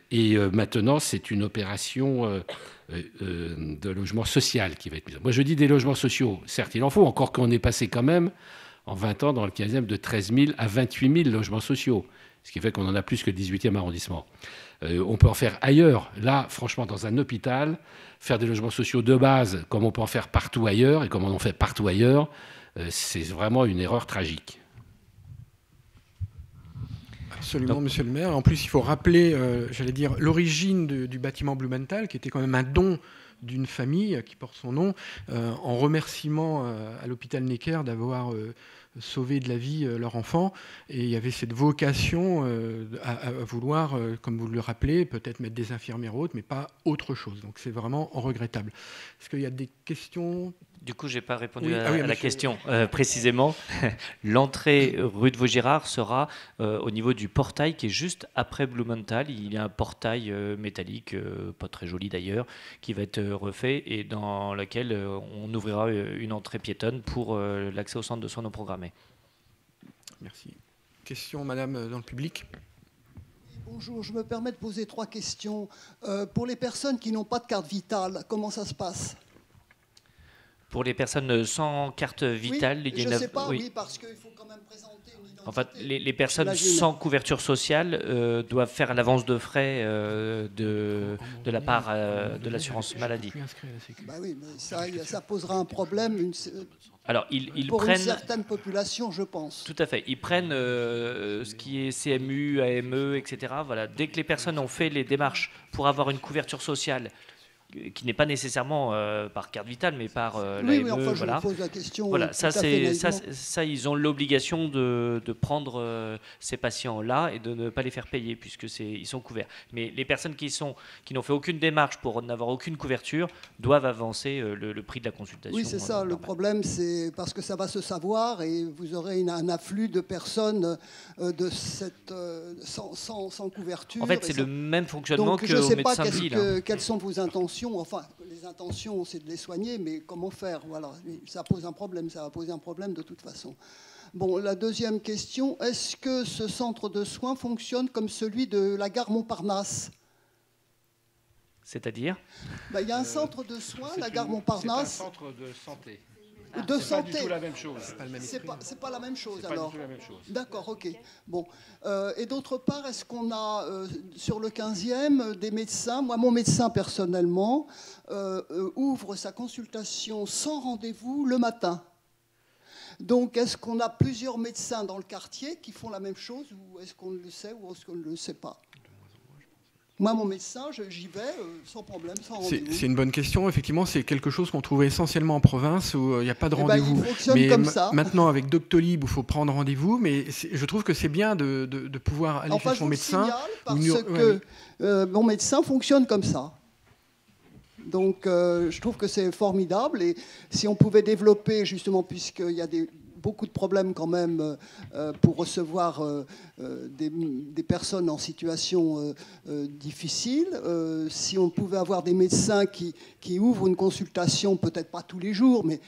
Et maintenant, c'est une opération de logement social qui va être mise. Moi, je dis des logements sociaux. Certes, il en faut, encore qu'on est passé quand même, en 20 ans, dans le 15e, de 13 000 à 28 000 logements sociaux. Ce qui fait qu'on en a plus que le 18e arrondissement. On peut en faire ailleurs. Là, franchement, dans un hôpital, faire des logements sociaux de base, comme on peut en faire partout ailleurs, et comme on en fait partout ailleurs, c'est vraiment une erreur tragique. Absolument, monsieur le maire. En plus, il faut rappeler, j'allais dire, l'origine du bâtiment Blumenthal, qui était quand même un don d'une famille qui porte son nom, en remerciement à l'hôpital Necker d'avoir sauvé de la vie leur enfant. Et il y avait cette vocation à vouloir, comme vous le rappelez, peut-être mettre des infirmières autres, mais pas autre chose. Donc c'est vraiment regrettable. Est-ce qu'il y a des questions ? Du coup, je n'ai pas répondu à la question précisément. L'entrée rue de Vaugirard sera au niveau du portail qui est juste après Blumenthal. Il y a un portail métallique, pas très joli d'ailleurs, qui va être refait et dans lequel on ouvrira une entrée piétonne pour l'accès au centre de soins non programmés. Merci. Question, madame, dans le public ? Bonjour, je me permets de poser 3 questions. Pour les personnes qui n'ont pas de carte vitale, comment ça se passe ? Pour les personnes sans carte vitale, oui, il y en a... Je ne sais pas, oui, parce qu'il faut quand même présenter une identité. En fait, les personnes sans couverture sociale doivent faire l'avance de frais de la part de l'assurance maladie. Bah oui, mais ça posera un problème Alors, ils pour prennent, une certaine population, je pense. Tout à fait. Ils prennent ce qui est CMU, AME, etc. Voilà. Dès que les personnes ont fait les démarches pour avoir une couverture sociale, qui n'est pas nécessairement par carte vitale, mais par l'AME. Oui, enfin, je vous pose la question. Voilà, ça, ils ont l'obligation de prendre ces patients-là et de ne pas les faire payer, puisque ils sont couverts. Mais les personnes qui n'ont fait aucune démarche pour n'avoir aucune couverture doivent avancer le prix de la consultation. Oui, c'est ça. Le problème, c'est parce que ça va se savoir et vous aurez un afflux de personnes sans couverture. En fait, c'est le même fonctionnement qu'au médecin de ville. Je ne sais pas quelles sont vos intentions. Enfin, les intentions, c'est de les soigner, mais comment faire ? Voilà, ça pose un problème, ça va poser un problème de toute façon. Bon, la deuxième question, est-ce que ce centre de soins fonctionne comme celui de la gare Montparnasse ? C'est-à-dire ? Il y a un centre de soins, la gare Montparnasse. C'est un centre de santé. De santé. santé. Pas du tout la même chose. C'est pas la même chose c'est alors. Pas du tout la même chose. D'accord, ok. Bon. Et d'autre part, est-ce qu'on a sur le 15e des médecins ? Moi, mon médecin personnellement ouvre sa consultation sans rendez-vous le matin. Donc, est-ce qu'on a plusieurs médecins dans le quartier qui font la même chose, ou est-ce qu'on le sait, ou est-ce qu'on ne le sait pas ? Moi, mon médecin, j'y vais sans problème, sans rendez-vous. C'est une bonne question. Effectivement, c'est quelque chose qu'on trouve essentiellement en province où il n'y a pas de rendez-vous. Il fonctionne comme ça. Maintenant, avec Doctolib, il faut prendre rendez-vous. Mais je trouve que c'est bien de pouvoir aller chez son médecin. Parce que mon médecin fonctionne comme ça. Donc, je trouve que c'est formidable. Et si on pouvait développer, justement, puisqu'il y a beaucoup de problèmes quand même pour recevoir des personnes en situation difficile. Si on pouvait avoir des médecins qui ouvrent une consultation, peut-être pas tous les jours, mais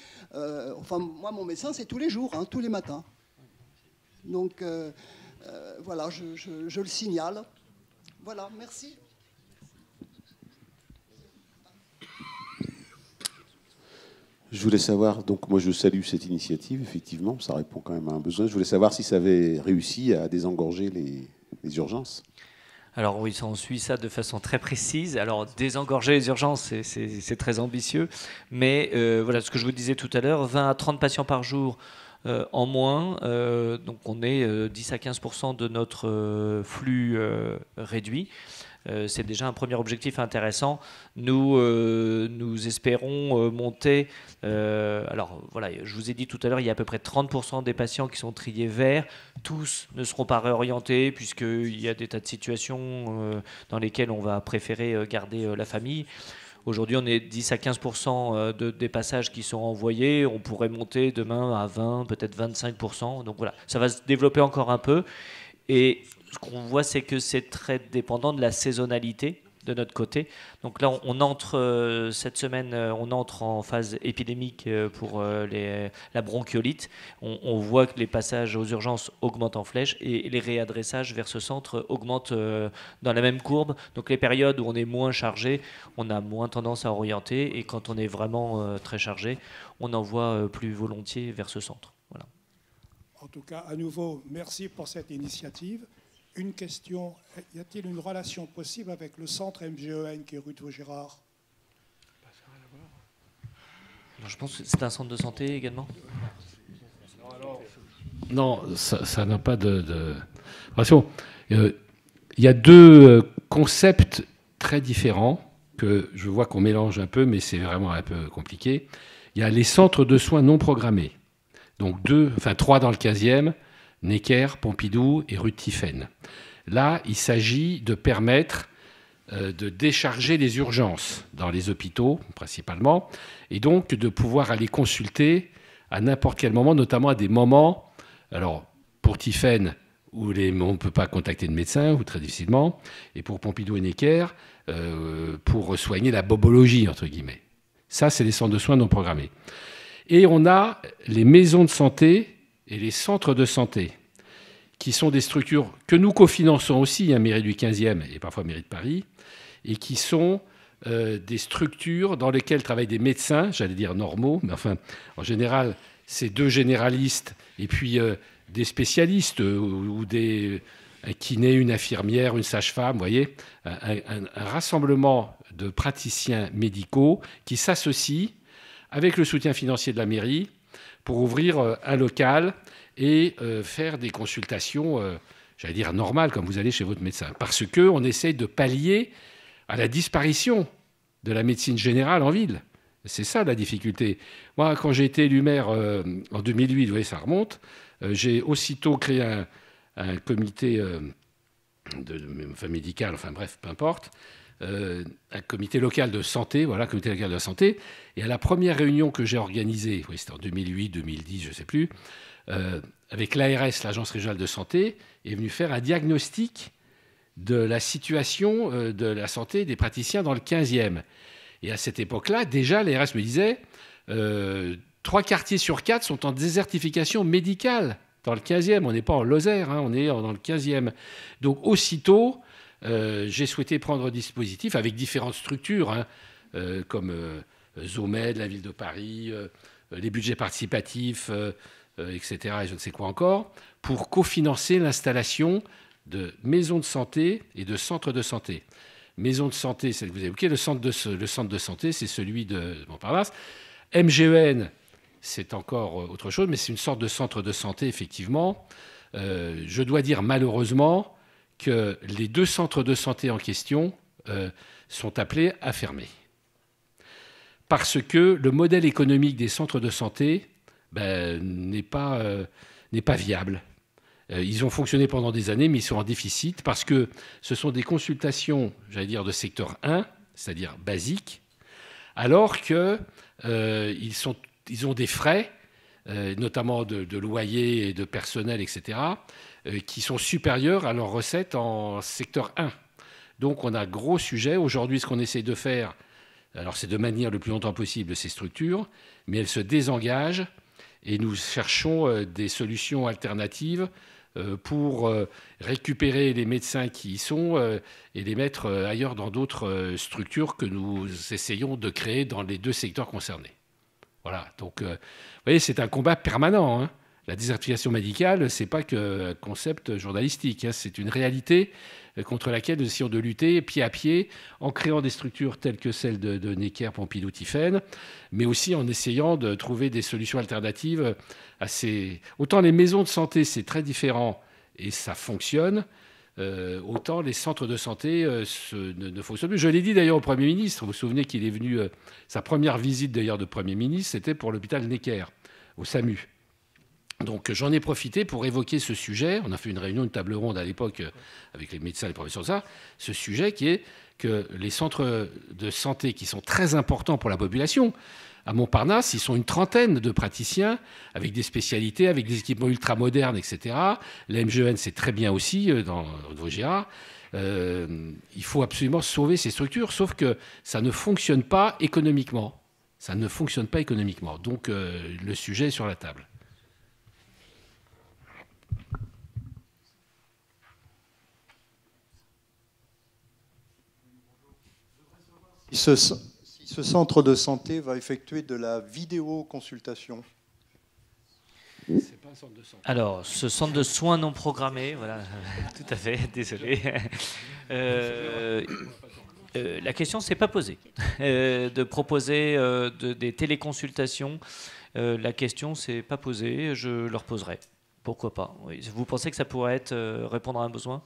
enfin moi mon médecin c'est tous les jours, hein, tous les matins. Donc voilà, je le signale. Voilà, merci. Je voulais savoir, donc moi je salue cette initiative, effectivement, ça répond quand même à un besoin. Je voulais savoir si ça avait réussi à désengorger les urgences. Alors oui, on suit ça de façon très précise. Alors désengorger les urgences, c'est très ambitieux. Mais voilà, ce que je vous disais tout à l'heure, 20 à 30 patients par jour en moins. Donc on est 10 à 15% de notre flux réduit. c'est déjà un premier objectif intéressant. Nous espérons monter. Alors voilà, je vous ai dit tout à l'heure, il y a à peu près 30% des patients qui sont triés verts. Tous ne seront pas réorientés puisqu'il y a des tas de situations dans lesquelles on va préférer garder la famille. Aujourd'hui, on est 10 à 15% des passages qui sont envoyés. On pourrait monter demain à 20, peut-être 25%. Donc voilà, ça va se développer encore un peu. Et ce qu'on voit, c'est que c'est très dépendant de la saisonnalité de notre côté. Donc là, on entre cette semaine, on entre en phase épidémique pour la bronchiolite. On voit que les passages aux urgences augmentent en flèche et les réadressages vers ce centre augmentent dans la même courbe. Donc les périodes où on est moins chargé, on a moins tendance à orienter, et quand on est vraiment très chargé, on envoie plus volontiers vers ce centre. Voilà. En tout cas, à nouveau, merci pour cette initiative. Une question, y a-t-il une relation possible avec le centre MGEN qui est rue de Vaugirard? Je pense que c'est un centre de santé également. Non, ça n'a pas de relation. Il y a deux concepts très différents que je vois qu'on mélange un peu, mais c'est vraiment un peu compliqué. Il y a les centres de soins non programmés. Donc 3 dans le 15e, Necker, Pompidou et rue de Tiphaine. Là, il s'agit de permettre de décharger les urgences dans les hôpitaux, principalement, et donc de pouvoir aller consulter à n'importe quel moment, notamment à des moments, alors pour Tiphaine, où on ne peut pas contacter de médecin, ou très difficilement, et pour Pompidou et Necker, pour soigner la bobologie, entre guillemets. Ça, c'est les centres de soins non programmés. Et on a les maisons de santé et les centres de santé, qui sont des structures que nous cofinançons aussi, mairie du 15e et parfois mairie de Paris, et qui sont des structures dans lesquelles travaillent des médecins, j'allais dire normaux, mais enfin, en général, c'est 2 généralistes et puis des spécialistes ou un kiné, une infirmière, une sage-femme, vous voyez, un rassemblement de praticiens médicaux qui s'associent avec le soutien financier de la mairie pour ouvrir un local et faire des consultations, j'allais dire normales, comme vous allez chez votre médecin. Parce qu'on essaye de pallier à la disparition de la médecine générale en ville. C'est ça la difficulté. Moi, quand j'ai été élu maire en 2008, vous voyez, ça remonte, j'ai aussitôt créé un comité médical, enfin bref, peu importe, un comité local de santé, voilà, comité local de la santé. Et à la première réunion que j'ai organisée, oui, c'était en 2008, 2010, je ne sais plus, avec l'ARS, l'Agence régionale de santé, est venu faire un diagnostic de la situation de la santé des praticiens dans le 15e. Et à cette époque-là, déjà, l'ARS me disait 3 quartiers sur 4 sont en désertification médicale dans le 15e. On n'est pas en Lozère, on est dans le 15e. Donc aussitôt, j'ai souhaité prendre un dispositif avec différentes structures, comme Zomed, la ville de Paris, les budgets participatifs, etc., et je ne sais quoi encore, pour cofinancer l'installation de maisons de santé et de centres de santé. Maison de santé, c'est ce que vous évoquez. Le centre de santé, c'est celui de Montparnasse. MGEN, c'est encore autre chose, mais c'est une sorte de centre de santé, effectivement. Je dois dire, malheureusement, que les 2 centres de santé en question sont appelés à fermer. Parce que le modèle économique des centres de santé n'est pas viable. Ils ont fonctionné pendant des années, mais ils sont en déficit parce que ce sont des consultations, j'allais dire, de secteur 1, c'est-à-dire basiques, alors qu'ils ont des frais, notamment de loyer et de personnel, etc., qui sont supérieurs à leurs recettes en secteur 1. Donc on a gros sujet. Aujourd'hui, ce qu'on essaie de faire, alors c'est de maintenir le plus longtemps possible ces structures, mais elles se désengagent et nous cherchons des solutions alternatives pour récupérer les médecins qui y sont et les mettre ailleurs dans d'autres structures que nous essayons de créer dans les 2 secteurs concernés. Voilà, donc vous voyez, c'est un combat permanent. La désertification médicale, ce n'est pas qu'un concept journalistique, c'est une réalité contre laquelle nous essayons de lutter pied à pied en créant des structures telles que celles de Necker, Pompidou, Tiphaine, mais aussi en essayant de trouver des solutions alternatives à ces... Autant les maisons de santé, c'est très différent et ça fonctionne. autant les centres de santé ne fonctionnent plus. Je l'ai dit d'ailleurs au Premier ministre. Vous vous souvenez qu'il est venu, sa première visite d'ailleurs de Premier ministre, c'était pour l'hôpital Necker, au SAMU. Donc j'en ai profité pour évoquer ce sujet. On a fait une réunion, une table ronde à l'époque avec les médecins, les professeurs de ça. Ce sujet qui est que les centres de santé qui sont très importants pour la population, à Montparnasse, ils sont une trentaine de praticiens avec des spécialités, avec des équipements ultramodernes, etc. La MGEN, c'est très bien aussi dans Vaugirard. Il faut absolument sauver ces structures, sauf que ça ne fonctionne pas économiquement. Ça ne fonctionne pas économiquement. Donc le sujet est sur la table. Ce centre de santé va effectuer de la vidéoconsultation. C'est pas un centre de santé. Alors, ce centre de soins non programmés, voilà, tout à fait, désolé. La question ne s'est pas posée. De proposer des téléconsultations, la question ne s'est pas posée, je leur poserai. Pourquoi pas, oui. Vous pensez que ça pourrait être répondre à un besoin?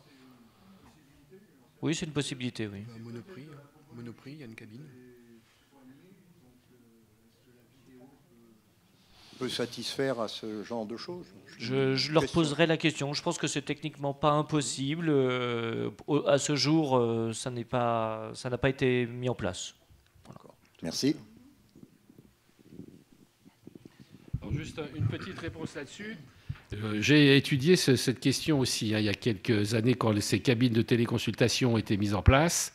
Oui, c'est une possibilité, oui. Monoprix, il y a une cabine. Peut satisfaire à ce genre de choses. Je leur poserai la question. Je pense que c'est techniquement pas impossible. À ce jour, ça n'a pas été mis en place. Voilà. Merci. Alors, juste une petite réponse là-dessus. J'ai étudié cette question aussi il y a quelques années quand ces cabines de téléconsultation ont été mises en place.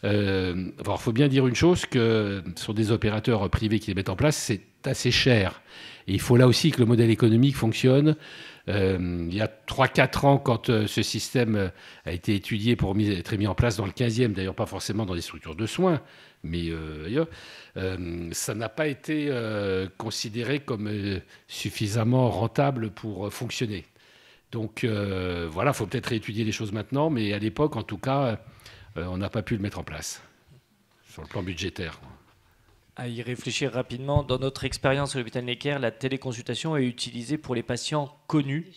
Il faut bien dire une chose, que ce sont des opérateurs privés qui les mettent en place, c'est assez cher. Et il faut là aussi que le modèle économique fonctionne. Il y a 3-4 ans, quand ce système a été étudié pour être mis en place dans le 15e, d'ailleurs pas forcément dans des structures de soins, mais ailleurs, ça n'a pas été considéré comme suffisamment rentable pour fonctionner. Donc voilà, il faut peut-être réétudier les choses maintenant, mais à l'époque, en tout cas, on n'a pas pu le mettre en place sur le plan budgétaire. À y réfléchir rapidement, dans notre expérience à l'hôpital Necker, la téléconsultation est utilisée pour les patients connus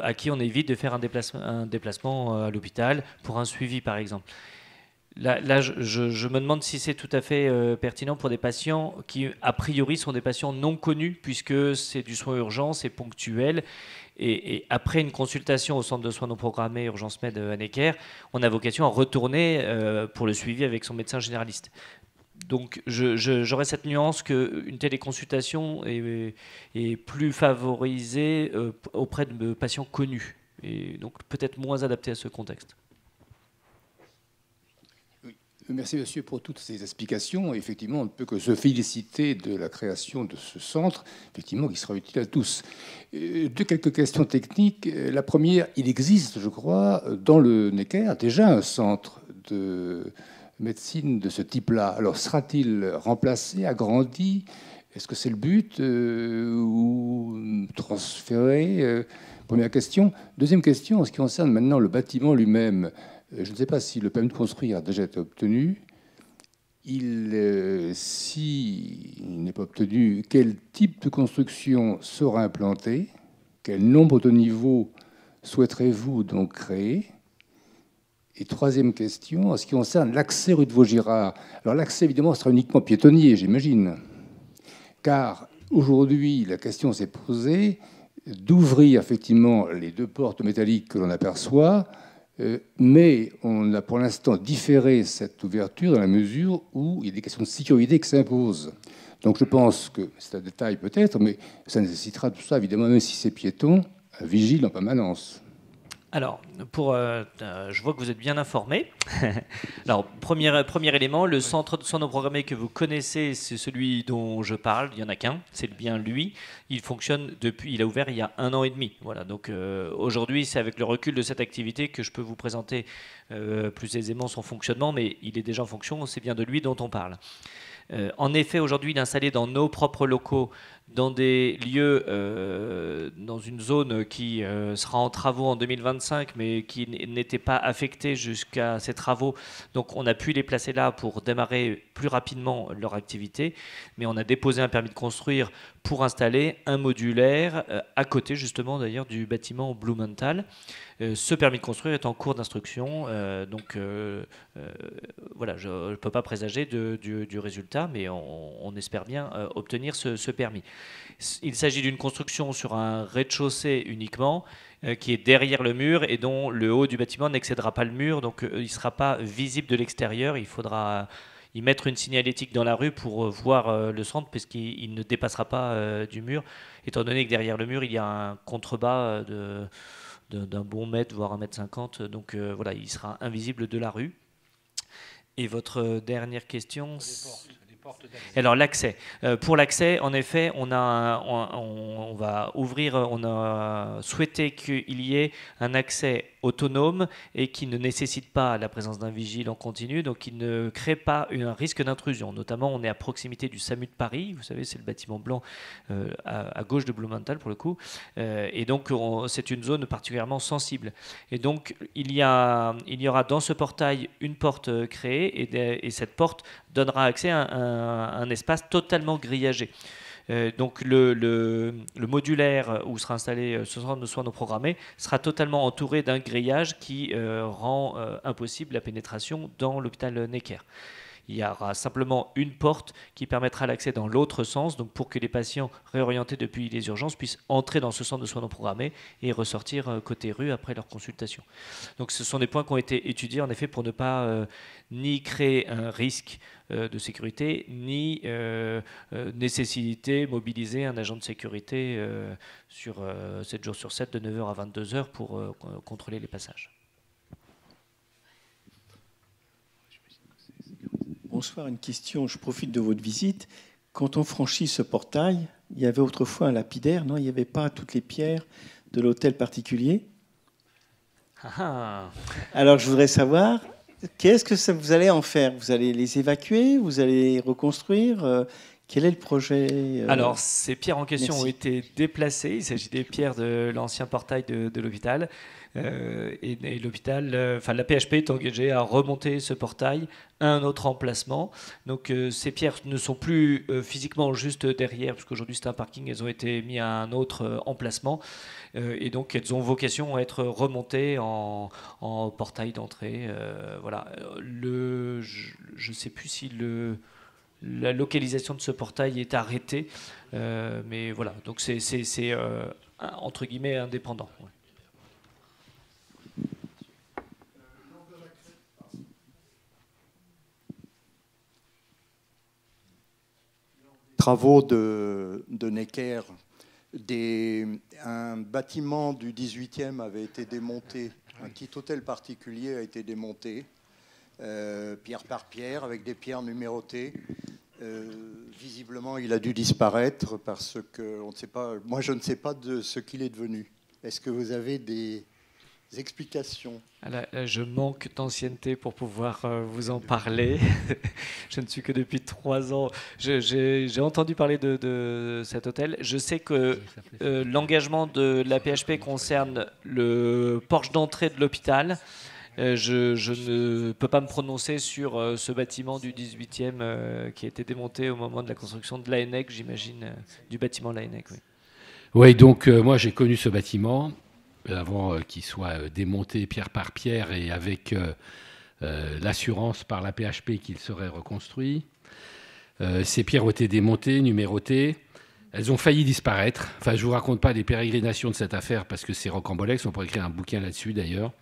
à qui on évite de faire un déplacement à l'hôpital pour un suivi, par exemple. Là, je me demande si c'est tout à fait pertinent pour des patients qui, a priori, sont des patients non connus, puisque c'est du soin urgent, c'est ponctuel. Et après une consultation au centre de soins non programmés Urgence Med à Necker, on a vocation à retourner pour le suivi avec son médecin généraliste. Donc j'aurais cette nuance qu'une téléconsultation est plus favorisée auprès de patients connus, et donc peut-être moins adaptée à ce contexte. Merci monsieur pour toutes ces explications. Effectivement, on ne peut que se féliciter de la création de ce centre, effectivement, qui sera utile à tous. Quelques questions techniques. La première, il existe, je crois, dans le Necker déjà un centre de médecine de ce type-là. Alors, sera-t-il remplacé, agrandi? Est-ce que c'est le but ou transféré? Première question. Deuxième question, en ce qui concerne maintenant le bâtiment lui-même. Je ne sais pas si le permis de construire a déjà été obtenu. S'il n'est pas obtenu, quel type de construction sera implanté? Quel nombre de niveaux souhaiterez-vous donc créer? Et troisième question, en ce qui concerne l'accès rue de Vaugirard. Alors l'accès, évidemment, sera uniquement piétonnier, j'imagine. Car aujourd'hui, la question s'est posée d'ouvrir effectivement les deux portes métalliques que l'on aperçoit, mais on a pour l'instant différé cette ouverture dans la mesure où il y a des questions de sécurité qui s'imposent. Donc je pense que c'est un détail peut-être, mais ça nécessitera tout ça, évidemment, même si c'est piéton, un vigile en permanence. Alors, je vois que vous êtes bien informé. Alors, premier élément, le centre de soins non programmés que vous connaissez, c'est celui dont je parle. Il n'y en a qu'un, c'est bien lui. Il fonctionne il a ouvert il y a 1 an et demi. Voilà. Donc aujourd'hui, c'est avec le recul de cette activité que je peux vous présenter plus aisément son fonctionnement, mais il est déjà en fonction. C'est bien de lui dont on parle. En effet, aujourd'hui, il est installé dans nos propres locaux, dans des lieux, dans une zone qui sera en travaux en 2025, mais qui n'était pas affectée jusqu'à ces travaux. Donc on a pu les placer là pour démarrer plus rapidement leur activité, mais on a déposé un permis de construire pour installer un modulaire à côté justement d'ailleurs du bâtiment Blumenthal. Ce permis de construire est en cours d'instruction, donc voilà, je ne peux pas présager du résultat, mais on espère bien obtenir ce permis. Il s'agit d'une construction sur un rez-de-chaussée uniquement, qui est derrière le mur et dont le haut du bâtiment n'excédera pas le mur, donc il ne sera pas visible de l'extérieur. Il faudra y mettre une signalétique dans la rue pour voir le centre, puisqu'il ne dépassera pas du mur, étant donné que derrière le mur, il y a un contrebas d'un bon mètre, voire 1,50 m. Donc voilà, il sera invisible de la rue. Et votre dernière question, alors l'accès. Pour l'accès, en effet, on va ouvrir, on a souhaité qu'il y ait un accès autonome et qui ne nécessite pas la présence d'un vigile en continu, donc qui ne crée pas un risque d'intrusion. Notamment, on est à proximité du SAMU de Paris, vous savez, c'est le bâtiment blanc à gauche de Blumenthal pour le coup, et donc c'est une zone particulièrement sensible. Et donc, il y aura dans ce portail une porte créée, et cette porte donnera accès à un espace totalement grillagé. Donc le modulaire où sera installé ce centre de soins non programmés sera totalement entouré d'un grillage qui rend impossible la pénétration dans l'hôpital Necker. Il y aura simplement une porte qui permettra l'accès dans l'autre sens, donc pour que les patients réorientés depuis les urgences puissent entrer dans ce centre de soins non programmés et ressortir côté rue après leur consultation. Donc ce sont des points qui ont été étudiés en effet pour ne pas ni créer un risque de sécurité, ni nécessiter mobiliser un agent de sécurité sur 7 jours sur 7, de 9h à 22h pour contrôler les passages. Bonsoir, une question, je profite de votre visite. Quand on franchit ce portail, il y avait autrefois un lapidaire, non? Il n'y avait pas toutes les pierres de l'hôtel particulier. Alors je voudrais savoir, qu'est-ce que vous allez en faire? Vous allez les évacuer? Vous allez les reconstruire? Quel est le projet? Alors, ces pierres en question Merci. ont été déplacées. Il s'agit des pierres de l'ancien portail de l'hôpital. Et l'hôpital, la PHP est engagée à remonter ce portail à un autre emplacement. Donc, ces pierres ne sont plus physiquement juste derrière, puisqu'aujourd'hui c'est un parking. Elles ont été mises à un autre emplacement. Et donc, elles ont vocation à être remontées en portail d'entrée. Voilà. Je ne sais plus si la localisation de ce portail est arrêtée, mais voilà, donc c'est entre guillemets indépendant. Ouais. Travaux de Necker, un bâtiment du 18e avait été démonté, un petit hôtel particulier a été démonté, pierre par pierre, avec des pierres numérotées. Visiblement, il a dû disparaître parce que on ne sait pas. Moi, je ne sais pas de ce qu'il est devenu. Est-ce que vous avez des explications? Là, je manque d'ancienneté pour pouvoir vous en parler. Je ne suis que depuis 3 ans. J'ai entendu parler de cet hôtel. Je sais que l'engagement de la PHP concerne le porche d'entrée de l'hôpital. Je ne peux pas me prononcer sur ce bâtiment du 18e qui a été démonté au moment de la construction de l'ANEC, j'imagine, du bâtiment de l'ANEC. Oui, oui, donc moi j'ai connu ce bâtiment avant qu'il soit démonté pierre par pierre et avec l'assurance par la PHP qu'il serait reconstruit. Ces pierres ont été démontées, numérotées. Elles ont failli disparaître. Enfin, je ne vous raconte pas les pérégrinations de cette affaire parce que c'est rocambolesque. On pourrait écrire un bouquin là-dessus d'ailleurs.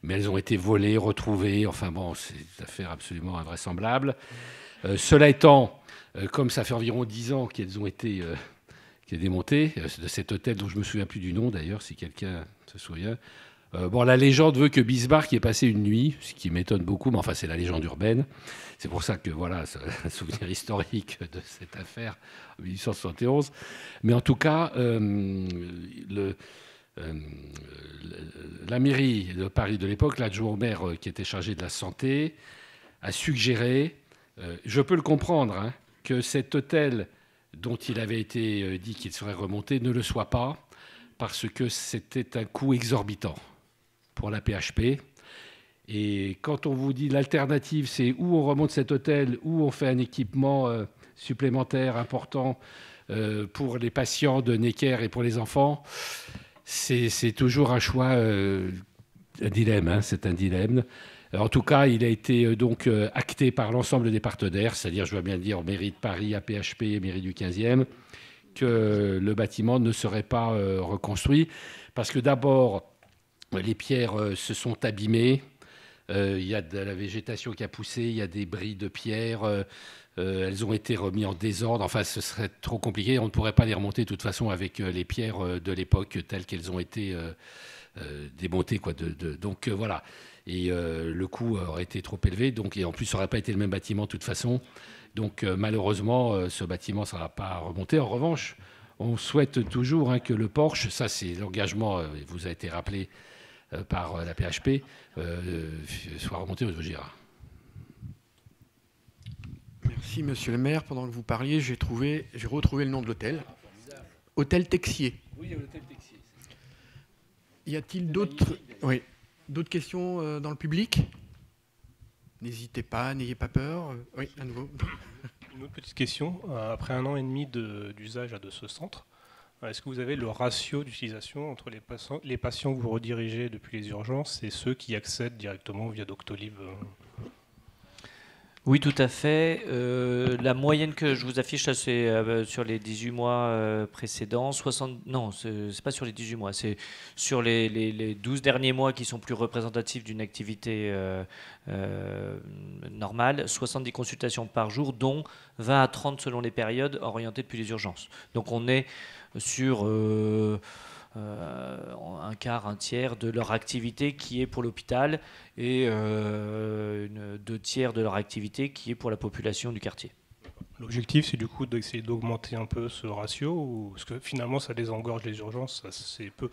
Mais elles ont été volées, retrouvées. Enfin bon, c'est une affaire absolument invraisemblable. Cela étant, comme ça fait environ 10 ans qu'elles ont été démontées, de cet hôtel dont je ne me souviens plus du nom d'ailleurs, si quelqu'un se souvient. Bon, la légende veut que Bismarck y ait passé une nuit, ce qui m'étonne beaucoup, mais enfin c'est la légende urbaine. C'est pour ça que voilà, c'est un souvenir historique de cette affaire en 1871. Mais en tout cas, la mairie de Paris de l'époque, l'adjoint au maire qui était chargé de la santé, a suggéré, je peux le comprendre, hein, que cet hôtel dont il avait été dit qu'il serait remonté ne le soit pas, parce que c'était un coût exorbitant pour la PHP. Et quand on vous dit l'alternative, c'est où on remonte cet hôtel, où on fait un équipement supplémentaire important pour les patients de Necker et pour les enfants, c'est toujours un choix, un dilemme. Hein, c'est un dilemme. En tout cas, il a été donc acté par l'ensemble des partenaires, c'est-à-dire, je veux bien dire, mairie de Paris, APHP et mairie du 15e, que le bâtiment ne serait pas reconstruit. Parce que d'abord, les pierres se sont abîmées. Il y a de la végétation qui a poussé, il y a des bris de pierre. Elles ont été remises en désordre. Enfin, ce serait trop compliqué. On ne pourrait pas les remonter de toute façon avec les pierres de l'époque telles qu'elles ont été démontées, quoi. Donc voilà. Et le coût aurait été trop élevé. Donc, et en plus, ça n'aurait pas été le même bâtiment de toute façon. Donc malheureusement, ce bâtiment ne sera pas remonté. En revanche, on souhaite toujours que le porche, ça c'est l'engagement, vous a été rappelé par la PHP, soit remonté au Vaugirard. Merci Monsieur le maire. Pendant que vous parliez, j'ai retrouvé le nom de l'hôtel. Hôtel Texier. Oui, l'hôtel Texier. Y a-t-il d'autres questions dans le public? N'hésitez pas, n'ayez pas peur. Oui, à nouveau. Une autre petite question. Après 1 an et demi d'usage de ce centre, est-ce que vous avez le ratio d'utilisation entre les patients que vous redirigez depuis les urgences et ceux qui accèdent directement via Doctolib? Oui, tout à fait. La moyenne que je vous affiche, c'est sur les 18 mois précédents. Non, c'est pas sur les 18 mois, c'est sur les 12 derniers mois qui sont plus représentatifs d'une activité normale. 70 consultations par jour, dont 20 à 30 selon les périodes, orientées depuis les urgences. Donc on est sur un quart, un tiers de leur activité qui est pour l'hôpital et 2 tiers de leur activité qui est pour la population du quartier. L'objectif, c'est du coup d'essayer d'augmenter un peu ce ratio, ou parce que finalement ça désengorge les urgences, c'est peu.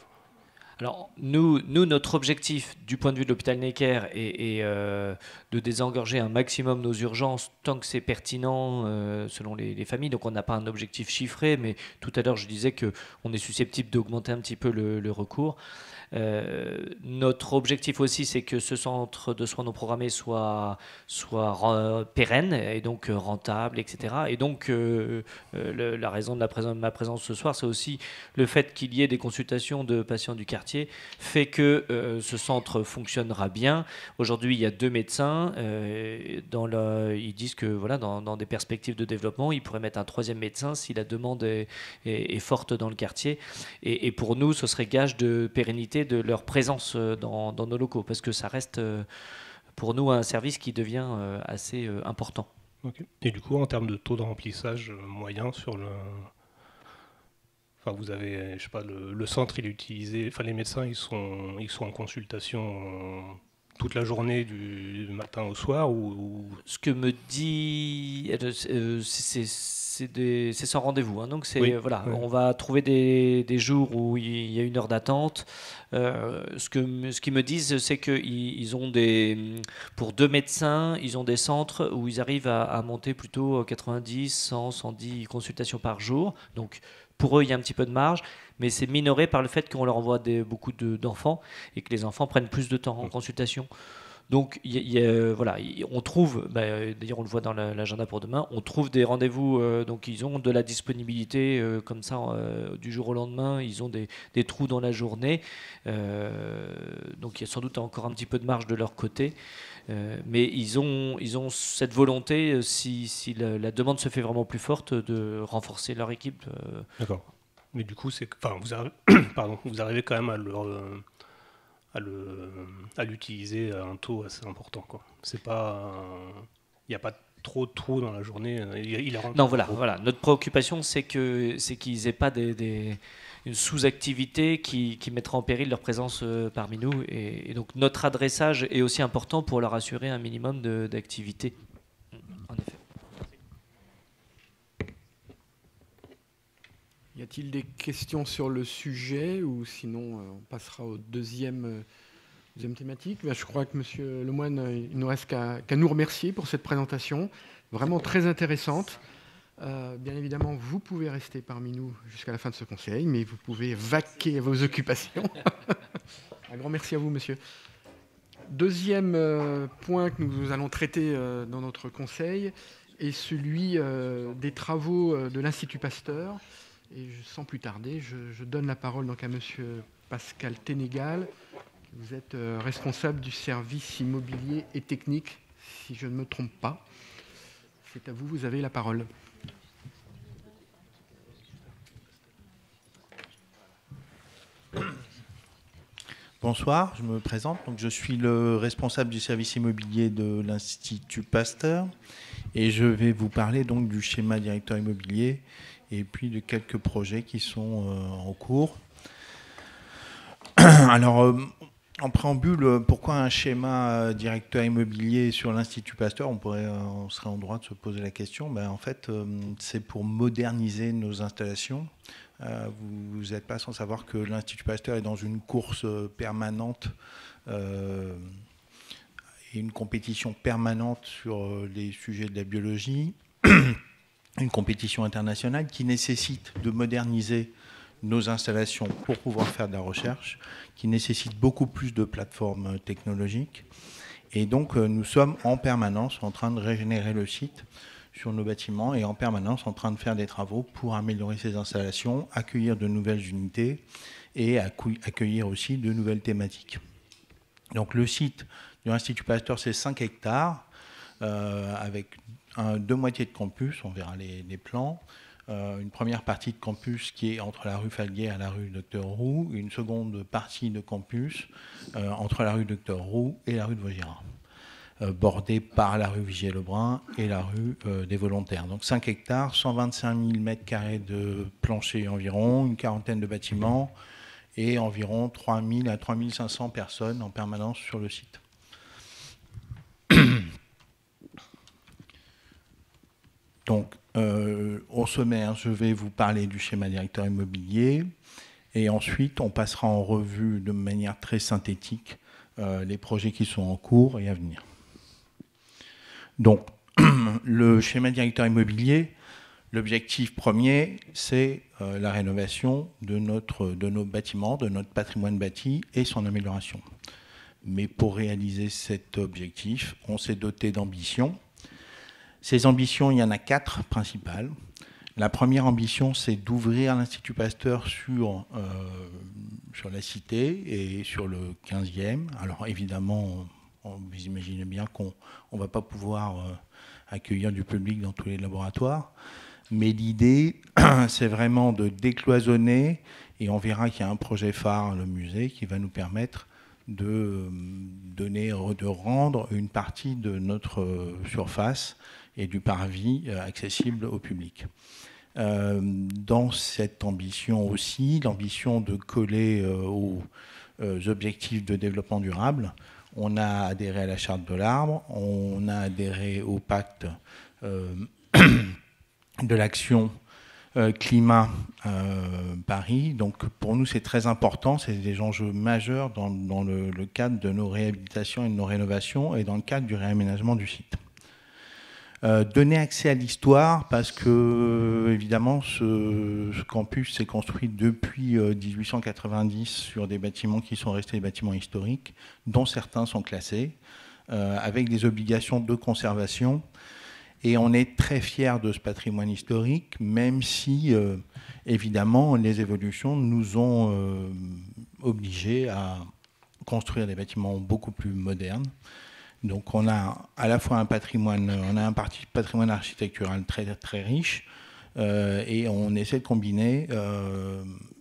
Alors, nous, notre objectif du point de vue de l'hôpital Necker est de désengorger un maximum nos urgences tant que c'est pertinent selon les familles. Donc, on n'a pas un objectif chiffré, mais tout à l'heure, je disais qu'on est susceptible d'augmenter un petit peu le recours. Notre objectif aussi, c'est que ce centre de soins non programmés soit pérenne et donc rentable, etc. Et donc, la raison de ma présence ce soir, c'est aussi le fait qu'il y ait des consultations de patients du quartier fait que ce centre fonctionnera bien. Aujourd'hui, il y a 2 médecins. Ils disent que voilà, dans des perspectives de développement, ils pourraient mettre un 3e médecin si la demande est forte dans le quartier. Et pour nous, ce serait gage de pérennité de leur présence dans nos locaux, parce que ça reste pour nous un service qui devient assez important. Okay. Et du coup, en termes de taux de remplissage moyen sur le... Enfin, vous avez, je sais pas, le centre, il est utilisé... Enfin, les médecins, ils sont en consultation toute la journée du matin au soir ou... Ce que me dit... c'est sans rendez-vous. Hein. Donc, on va trouver des jours où il y a 1 heure d'attente. Ce qu'ils me disent, c'est qu'ils ont pour 2 médecins, ils ont des centres où ils arrivent à monter plutôt 90, 100, 110 consultations par jour. Donc, pour eux, il y a un petit peu de marge, mais c'est minoré par le fait qu'on leur envoie beaucoup d'enfants et que les enfants prennent plus de temps en consultation. Donc, on trouve, d'ailleurs on le voit dans l'agenda pour demain, on trouve des rendez-vous, donc ils ont de la disponibilité comme ça, du jour au lendemain, ils ont des trous dans la journée, donc il y a sans doute encore un petit peu de marge de leur côté, mais ils ont cette volonté, si la demande se fait vraiment plus forte, de renforcer leur équipe. D'accord. Mais du coup, vous arrivez quand même à l'utiliser à un taux assez important, quoi. C'est pas, il n'y a pas trop de trous dans la journée. Non, voilà. Notre préoccupation, c'est qu'ils n'aient pas une sous-activité qui mettra en péril leur présence parmi nous. Et donc notre adressage est aussi important pour leur assurer un minimum d'activité. En effet. Y a-t-il des questions sur le sujet, ou sinon on passera au deuxième thématique? Je crois que Monsieur Lemoine, il ne nous reste qu'à nous remercier pour cette présentation, vraiment très intéressante. Bien évidemment, vous pouvez rester parmi nous jusqu'à la fin de ce conseil, mais vous pouvez vaquer à vos occupations. Un grand merci à vous, monsieur. Deuxième point que nous allons traiter dans notre conseil est celui des travaux de l'Institut Pasteur. Et sans plus tarder, je donne la parole donc à monsieur Pascal Ténégal. Vous êtes responsable du service immobilier et technique, si je ne me trompe pas. C'est à vous, vous avez la parole. Bonsoir, je me présente. Donc, je suis le responsable du service immobilier de l'Institut Pasteur et je vais vous parler donc du schéma directeur immobilier et puis de quelques projets qui sont en cours. Alors, en préambule, pourquoi un schéma directeur immobilier sur l'Institut Pasteur ? On serait en droit de se poser la question. En fait, c'est pour moderniser nos installations. Vous n'êtes pas sans savoir que l'Institut Pasteur est dans une course permanente et une compétition permanente sur les sujets de la biologie, une compétition internationale qui nécessite de moderniser nos installations pour pouvoir faire de la recherche, qui nécessite beaucoup plus de plateformes technologiques. Et donc, nous sommes en permanence en train de régénérer le site sur nos bâtiments et en permanence en train de faire des travaux pour améliorer ces installations, accueillir de nouvelles unités et accueillir aussi de nouvelles thématiques. Donc, le site de l'Institut Pasteur, c'est 5 hectares avec deux moitiés de campus, on verra les plans. Une première partie de campus qui est entre la rue Falguière et la rue Docteur Roux, une seconde partie de campus entre la rue Docteur Roux et la rue de Vaugirard, bordée par la rue Vigier-Lebrun et la rue des Volontaires. Donc 5 hectares, 125 000 m² de plancher environ, une quarantaine de bâtiments et environ 3 000 à 3 500 personnes en permanence sur le site. Donc, au sommaire, je vais vous parler du schéma directeur immobilier et ensuite on passera en revue de manière très synthétique les projets qui sont en cours et à venir. Donc, le schéma directeur immobilier, l'objectif premier, c'est la rénovation de nos bâtiments, de notre patrimoine bâti et son amélioration. Mais pour réaliser cet objectif, on s'est doté d'ambitions. Ces ambitions, il y en a 4 principales. La première ambition, c'est d'ouvrir l'Institut Pasteur sur la Cité et sur le 15e. Alors évidemment, vous imaginez bien qu'on ne va pas pouvoir accueillir du public dans tous les laboratoires. Mais l'idée, c'est vraiment de décloisonner, et on verra qu'il y a un projet phare, le musée, qui va nous permettre de rendre une partie de notre surface et du parvis accessible au public. Dans cette ambition aussi, l'ambition de coller aux objectifs de développement durable, on a adhéré à la Charte de l'Arbre, on a adhéré au pacte de l'action climat Paris. Donc pour nous, c'est très important, c'est des enjeux majeurs dans le cadre de nos réhabilitations et de nos rénovations et dans le cadre du réaménagement du site. Donner accès à l'histoire parce que, évidemment, ce campus s'est construit depuis 1890 sur des bâtiments qui sont restés des bâtiments historiques, dont certains sont classés, avec des obligations de conservation. Et on est très fiers de ce patrimoine historique, même si, évidemment, les évolutions nous ont obligés à construire des bâtiments beaucoup plus modernes. Donc on a à la fois un patrimoine, on a un patrimoine architectural très, très riche et on essaie de combiner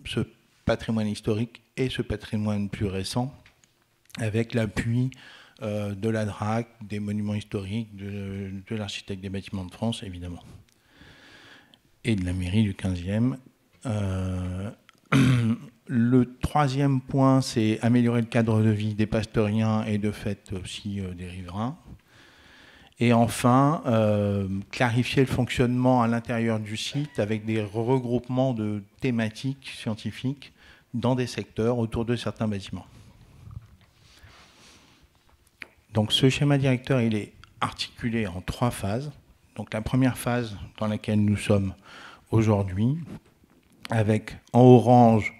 ce patrimoine historique et ce patrimoine plus récent avec l'appui de la DRAC, des monuments historiques, de l'architecte des bâtiments de France, évidemment, et de la mairie du 15e. Le troisième point, c'est améliorer le cadre de vie des pasteuriens et de fait aussi des riverains. Et enfin, clarifier le fonctionnement à l'intérieur du site avec des regroupements de thématiques scientifiques dans des secteurs autour de certains bâtiments. Donc ce schéma directeur, il est articulé en 3 phases. Donc la première phase dans laquelle nous sommes aujourd'hui, avec en orange,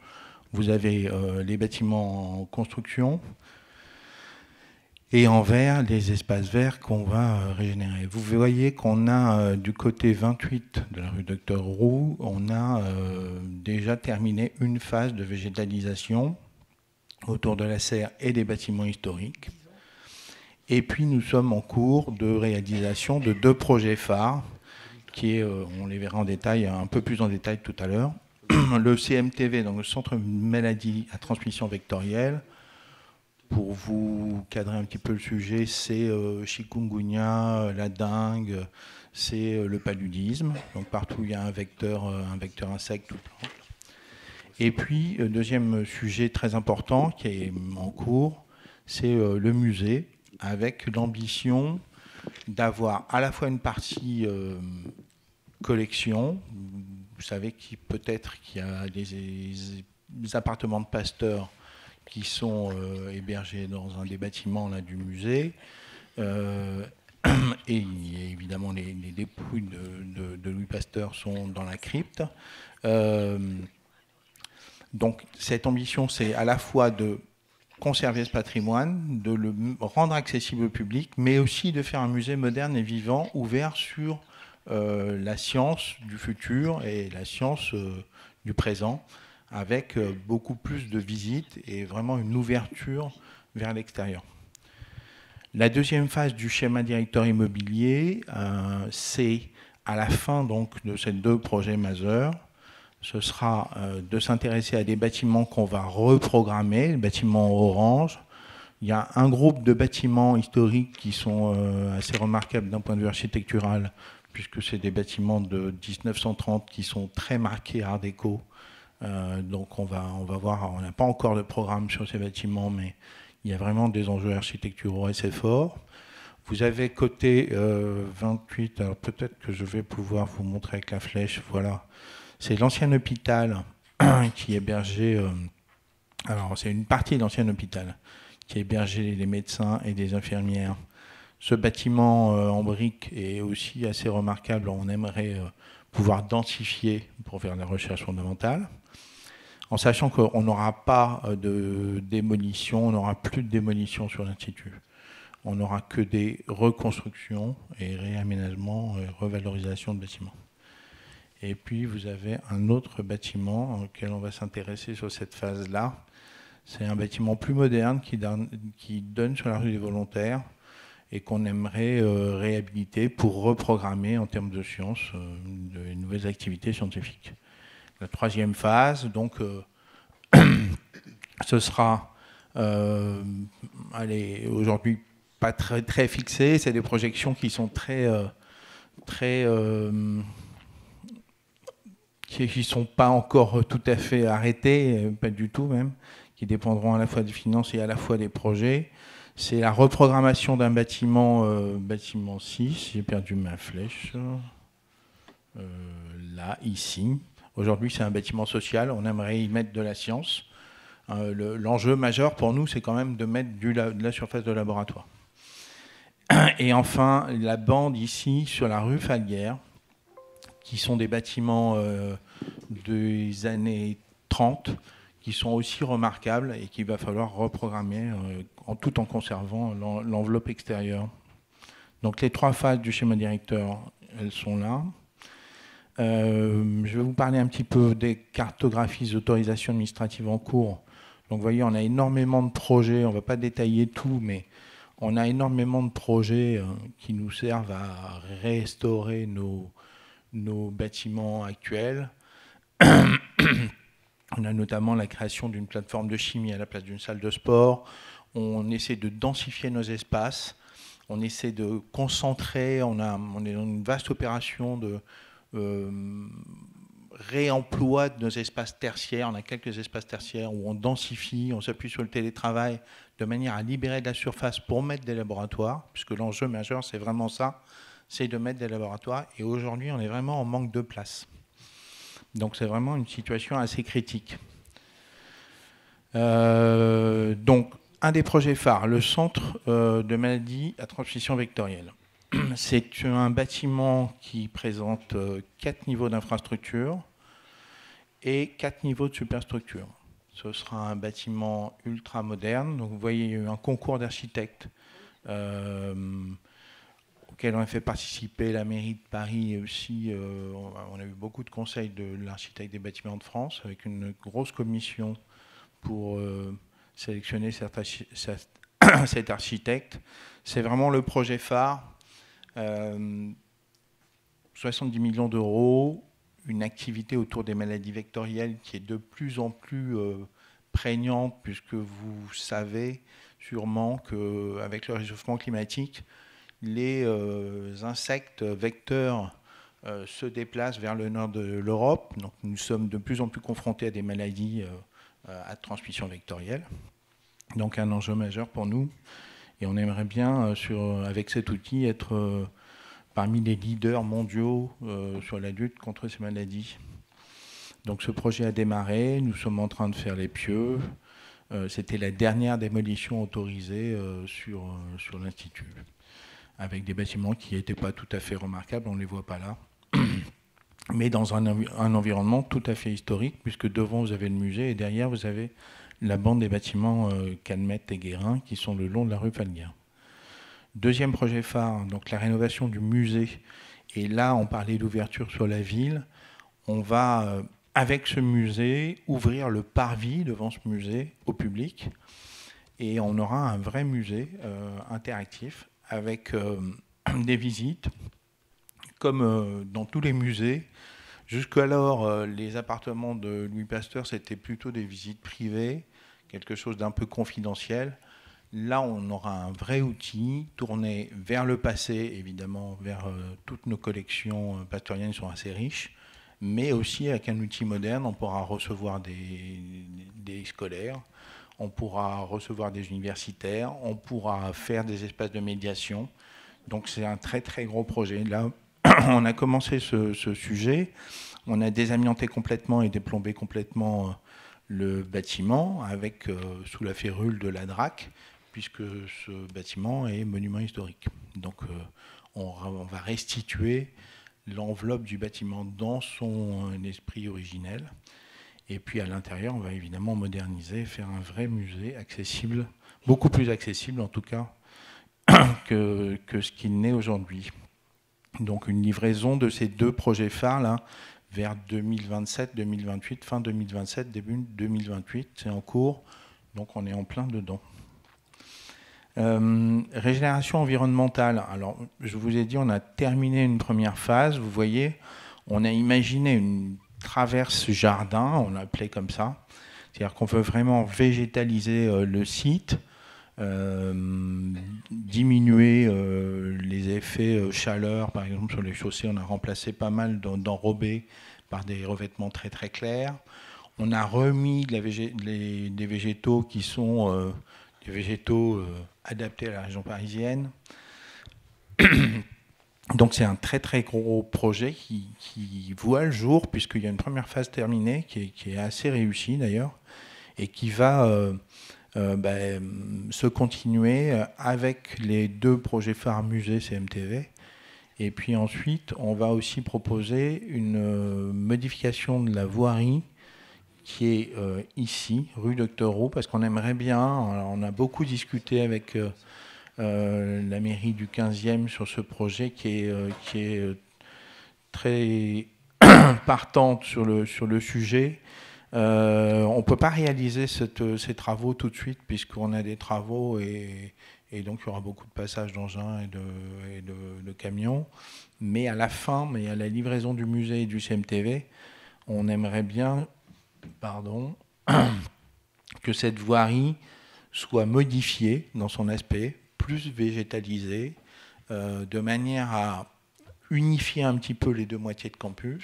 vous avez les bâtiments en construction, et en vert, les espaces verts qu'on va régénérer. Vous voyez qu'on a du côté 28 de la rue Docteur Roux, on a déjà terminé une phase de végétalisation autour de la serre et des bâtiments historiques. Et puis nous sommes en cours de réalisation de 2 projets phares, qui est, on les verra en détail, un peu plus en détail tout à l'heure. Le CMTV, donc le Centre Maladie à Transmission Vectorielle. Pour vous cadrer un petit peu le sujet, c'est chikungunya, la dengue, c'est le paludisme. Donc partout où il y a un vecteur insecte ou plante. Et puis, deuxième sujet très important qui est en cours, c'est le musée, avec l'ambition d'avoir à la fois une partie collection. Vous savez peut-être qu'il y a des appartements de pasteurs qui sont hébergés dans un des bâtiments là, du musée. Et évidemment, les dépouilles de Louis Pasteur sont dans la crypte. Donc cette ambition, c'est à la fois de conserver ce patrimoine, de le rendre accessible au public, mais aussi de faire un musée moderne et vivant, ouvert sur la science du futur et la science du présent, avec beaucoup plus de visites et vraiment une ouverture vers l'extérieur. La deuxième phase du schéma directeur immobilier, c'est à la fin donc, de ces 2 projets majeurs, ce sera de s'intéresser à des bâtiments qu'on va reprogrammer, les bâtiments orange. Il y a un groupe de bâtiments historiques qui sont assez remarquables d'un point de vue architectural, puisque c'est des bâtiments de 1930 qui sont très marqués art déco. Donc on va voir, on n'a pas encore de programme sur ces bâtiments, mais il y a vraiment des enjeux architecturaux assez forts. Vous avez côté 28, alors peut-être que je vais pouvoir vous montrer avec la flèche, voilà. C'est l'ancien hôpital qui hébergeait, alors c'est une partie de l'ancien hôpital qui hébergeait les médecins et des infirmières. Ce bâtiment en briques est aussi assez remarquable, on aimerait pouvoir densifier pour faire de la recherche fondamentale, en sachant qu'on n'aura pas de démolition, on n'aura plus de démolition sur l'Institut. On n'aura que des reconstructions et réaménagements et revalorisation de bâtiments. Et puis vous avez un autre bâtiment auquel on va s'intéresser sur cette phase-là. C'est un bâtiment plus moderne qui donne sur la rue des Volontaires et qu'on aimerait réhabiliter pour reprogrammer en termes de sciences de nouvelles activités scientifiques. La troisième phase, donc, ce sera aujourd'hui pas très fixé, c'est des projections qui sont qui ne sont pas encore tout à fait arrêtées, pas du tout même, qui dépendront à la fois des finances et à la fois des projets. C'est la reprogrammation d'un bâtiment, bâtiment 6, j'ai perdu ma flèche, là, ici. Aujourd'hui, c'est un bâtiment social, on aimerait y mettre de la science. L'enjeu majeur pour nous, c'est quand même de mettre de la surface de laboratoire. Et enfin, la bande ici, sur la rue Falguière, qui sont des bâtiments des années 30, qui sont aussi remarquables et qu'il va falloir reprogrammer tout en conservant l'enveloppe extérieure. Donc les 3 phases du schéma directeur, elles sont là. Je vais vous parler un petit peu des cartographies d'autorisation administrative en cours. Donc vous voyez, on a énormément de projets, on ne va pas détailler tout, mais on a énormément de projets qui nous servent à restaurer nos bâtiments actuels. On a notamment la création d'une plateforme de chimie à la place d'une salle de sport. On essaie de densifier nos espaces. On essaie de concentrer. On est dans une vaste opération de réemploi de nos espaces tertiaires. On a quelques espaces tertiaires où on densifie, on s'appuie sur le télétravail de manière à libérer de la surface pour mettre des laboratoires, puisque l'enjeu majeur, c'est vraiment ça, c'est de mettre des laboratoires. Et aujourd'hui, on est vraiment en manque de place. Donc c'est vraiment une situation assez critique. Donc un des projets phares, le centre de maladies à transmission vectorielle. c'est un bâtiment qui présente 4 niveaux d'infrastructure et 4 niveaux de superstructure. Ce sera un bâtiment ultra moderne. Donc vous voyez, il y a eu un concours d'architectes auquel on a fait participer la mairie de Paris et aussi on a eu beaucoup de conseils de l'architecte des bâtiments de France avec une grosse commission pour sélectionner cet architecte. C'est vraiment le projet phare. 70 millions d'euros, une activité autour des maladies vectorielles qui est de plus en plus prégnante, puisque vous savez sûrement qu'avec le réchauffement climatique, les insectes vecteurs se déplacent vers le nord de l'Europe. Donc nous sommes de plus en plus confrontés à des maladies à transmission vectorielle. Donc un enjeu majeur pour nous. Et on aimerait bien, avec cet outil, être parmi les leaders mondiaux sur la lutte contre ces maladies. Donc ce projet a démarré, nous sommes en train de faire les pieux. C'était la dernière démolition autorisée sur l'Institut, avec des bâtiments qui n'étaient pas tout à fait remarquables, on ne les voit pas là, mais dans un environnement tout à fait historique, puisque devant vous avez le musée et derrière vous avez la bande des bâtiments Calmette et Guérin qui sont le long de la rue Falguin. Deuxième projet phare, donc la rénovation du musée. Et là, on parlait d'ouverture sur la ville. On va, avec ce musée, ouvrir le parvis devant ce musée au public. Et on aura un vrai musée interactif avec des visites, comme dans tous les musées. Jusqu'alors, les appartements de Louis Pasteur, c'était plutôt des visites privées, quelque chose d'un peu confidentiel. Là, on aura un vrai outil tourné vers le passé, évidemment, vers toutes nos collections pasteuriennes sont assez riches, mais aussi avec un outil moderne, on pourra recevoir des scolaires, on pourra recevoir des universitaires, on pourra faire des espaces de médiation. Donc c'est un très très gros projet. Là, on a commencé ce sujet, on a désamianté complètement et déplombé complètement le bâtiment avec sous la férule de la DRAC, puisque ce bâtiment est monument historique. Donc on va restituer l'enveloppe du bâtiment dans son esprit originel. Et puis à l'intérieur, on va évidemment moderniser, faire un vrai musée accessible, beaucoup plus accessible en tout cas que ce qu'il n'est aujourd'hui. Donc une livraison de ces deux projets phares là, vers 2027-2028, fin 2027, début 2028, c'est en cours, donc on est en plein dedans. Régénération environnementale. Alors, je vous ai dit, on a terminé une première phase. Vous voyez, on a imaginé une traverse jardin, on l'a appelé comme ça. C'est-à-dire qu'on veut vraiment végétaliser le site, diminuer les effets chaleur. Par exemple, sur les chaussées, on a remplacé pas mal d'enrobés par des revêtements très très clairs. On a remis des végétaux qui sont des végétaux adaptés à la région parisienne. Donc c'est un très très gros projet qui voit le jour, puisqu'il y a une première phase terminée qui est assez réussie d'ailleurs, et qui va se continuer avec les deux projets phares musée CMTV. Et puis ensuite, on va aussi proposer une modification de la voirie qui est ici, rue Docteur Roux, parce qu'on aimerait bien, on a beaucoup discuté avec la mairie du 15e sur ce projet qui est très partante sur le sujet. On ne peut pas réaliser ces travaux tout de suite puisqu'on a des travaux et donc il y aura beaucoup de passages d'engins et de camions. Mais à la fin, mais à la livraison du musée et du CMTV, on aimerait bien que cette voirie soit modifiée dans son aspect, plus végétalisée, de manière à unifier un petit peu les deux moitiés de campus.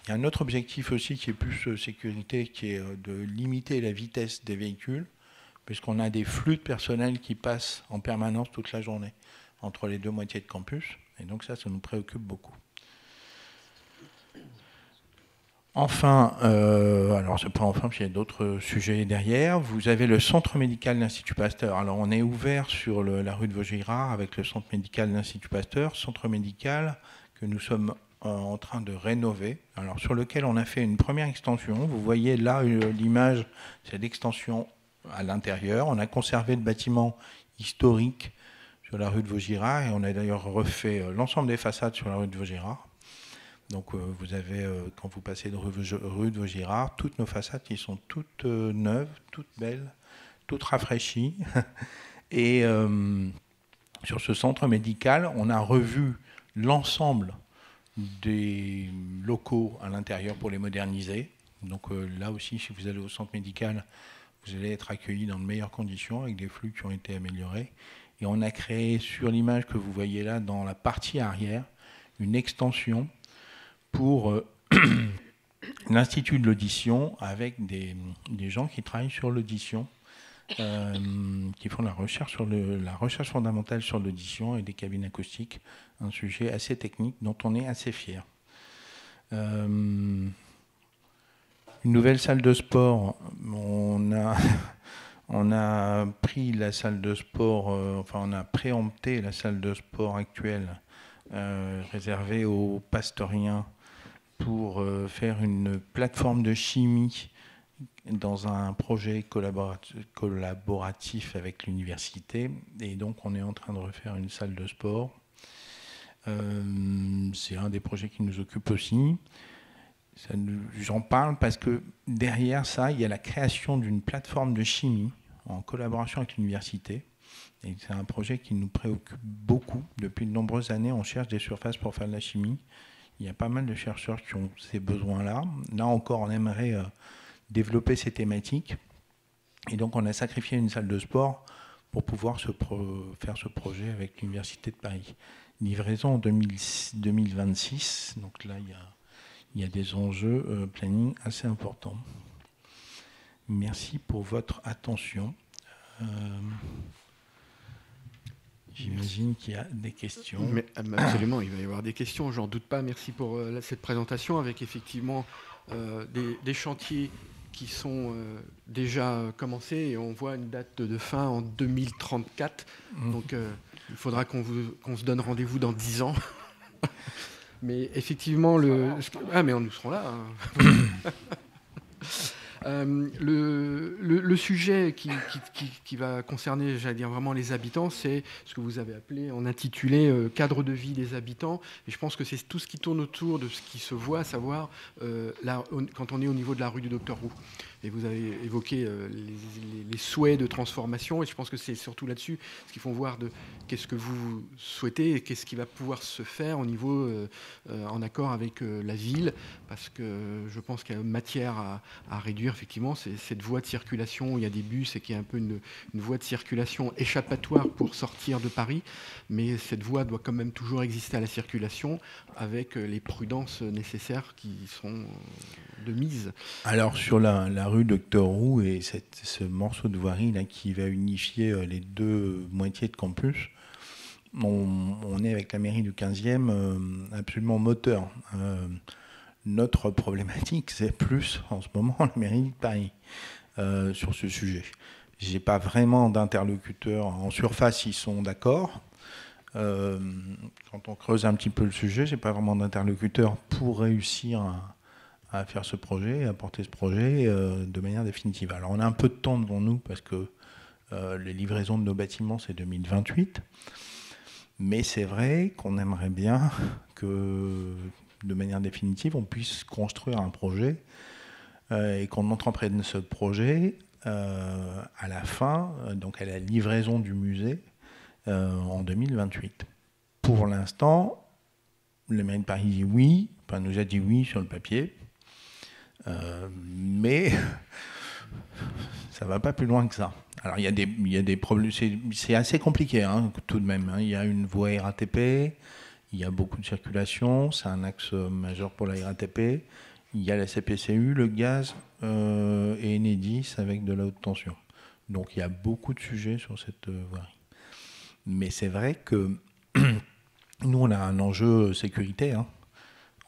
Il y a un autre objectif aussi qui est plus sécurité, qui est de limiter la vitesse des véhicules, puisqu'on a des flux de personnel qui passent en permanence toute la journée entre les deux moitiés de campus. Et donc ça nous préoccupe beaucoup. Enfin, alors c'est pas enfin, puis il y a d'autres sujets derrière. Vous avez le centre médical de l'Institut Pasteur. Alors on est ouvert sur la rue de Vaugirard avec le centre médical de l'Institut Pasteur, centre médical que nous sommes en train de rénover, alors sur lequel on a fait une première extension. Vous voyez là l'image, c'est l'extension à l'intérieur. On a conservé le bâtiment historique sur la rue de Vaugirard et on a d'ailleurs refait l'ensemble des façades sur la rue de Vaugirard. Donc vous avez, quand vous passez de rue de Vaugirard, toutes nos façades qui sont toutes neuves, toutes belles, toutes rafraîchies. Et sur ce centre médical, on a revu l'ensemble des locaux à l'intérieur pour les moderniser. Donc là aussi, si vous allez au centre médical, vous allez être accueillis dans de meilleures conditions avec des flux qui ont été améliorés. Et on a créé sur l'image que vous voyez là, dans la partie arrière, une extension pour l'Institut de l'audition avec des gens qui travaillent sur l'audition, qui font la recherche fondamentale sur l'audition et des cabines acoustiques, un sujet assez technique dont on est assez fier. Une nouvelle salle de sport, on a pris la salle de sport, on a préempté la salle de sport actuelle réservée aux pastoriens pour faire une plateforme de chimie dans un projet collaboratif avec l'université. Et donc, on est en train de refaire une salle de sport. C'est un des projets qui nous occupe aussi. J'en parle parce que derrière ça, il y a la création d'une plateforme de chimie en collaboration avec l'université. Et c'est un projet qui nous préoccupe beaucoup. Depuis de nombreuses années, on cherche des surfaces pour faire de la chimie. Il y a pas mal de chercheurs qui ont ces besoins-là. Là encore, on aimerait développer ces thématiques. Et donc, on a sacrifié une salle de sport pour pouvoir faire ce projet avec l'Université de Paris. Livraison en 2026. Donc là, il y a des enjeux planning assez importants. Merci pour votre attention. J'imagine qu'il y a des questions. Mais, absolument, il va y avoir des questions, j'en doute pas. Merci pour cette présentation avec effectivement des chantiers qui sont déjà commencés et on voit une date de fin en 2034. Donc il faudra qu'on se donne rendez-vous dans 10 ans. Mais effectivement, mais nous serons là. Hein. Le sujet qui va concerner, j'allais dire vraiment les habitants, c'est ce que vous avez appelé, en intitulé cadre de vie des habitants. Et je pense que c'est tout ce qui tourne autour de ce qui se voit, à savoir quand on est au niveau de la rue du Docteur Roux. Et vous avez évoqué les souhaits de transformation, et je pense que c'est surtout là-dessus ce qu'ils font voir de qu'est-ce que vous souhaitez et qu'est-ce qui va pouvoir se faire au niveau en accord avec la ville, parce que je pense qu'il y a matière à réduire effectivement cette voie de circulation où il y a des bus et qui est un peu une voie de circulation échappatoire pour sortir de Paris, mais cette voie doit quand même toujours exister à la circulation avec les prudences nécessaires qui sont de mise. Alors sur la rue Docteur Roux et ce morceau de voirie là, qui va unifier les deux moitiés de campus, on est avec la mairie du 15e absolument moteur. Notre problématique, c'est plus en ce moment la mairie de Paris sur ce sujet. Je n'ai pas vraiment d'interlocuteurs. En surface, ils sont d'accord. Quand on creuse un petit peu le sujet, je n'ai pas vraiment d'interlocuteurs pour réussir à faire ce projet, à porter ce projet de manière définitive. Alors on a un peu de temps devant nous parce que les livraisons de nos bâtiments, c'est 2028. Mais c'est vrai qu'on aimerait bien que, de manière définitive, on puisse construire un projet et qu'on entreprenne ce projet à la fin, donc à la livraison du musée en 2028. Pour l'instant, la mairie de Paris dit oui, nous a dit oui sur le papier, mais ça ne va pas plus loin que ça. Alors il y a des problèmes, c'est assez compliqué hein, tout de même. Hein. Il y a une voie RATP, il y a beaucoup de circulation, c'est un axe majeur pour la RATP. Il y a la CPCU, le gaz et Enedis avec de la haute tension. Donc il y a beaucoup de sujets sur cette voirie. Mais c'est vrai que nous, on a un enjeu sécurité. Hein.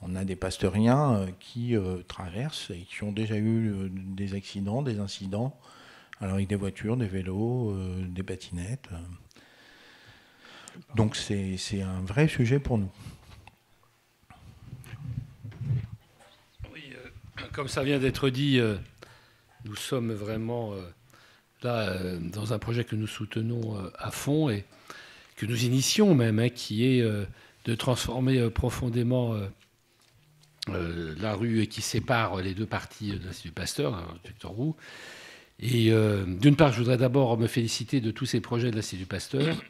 On a des pasteuriens qui traversent et qui ont déjà eu des accidents, des incidents, alors avec des voitures, des vélos, des patinettes. Donc c'est un vrai sujet pour nous. Oui, comme ça vient d'être dit, nous sommes vraiment là dans un projet que nous soutenons à fond et que nous initions même, qui est de transformer profondément la rue qui sépare les deux parties de l'Institut Pasteur, Victor Roux. Et d'une part, je voudrais d'abord me féliciter de tous ces projets de l'Institut Pasteur,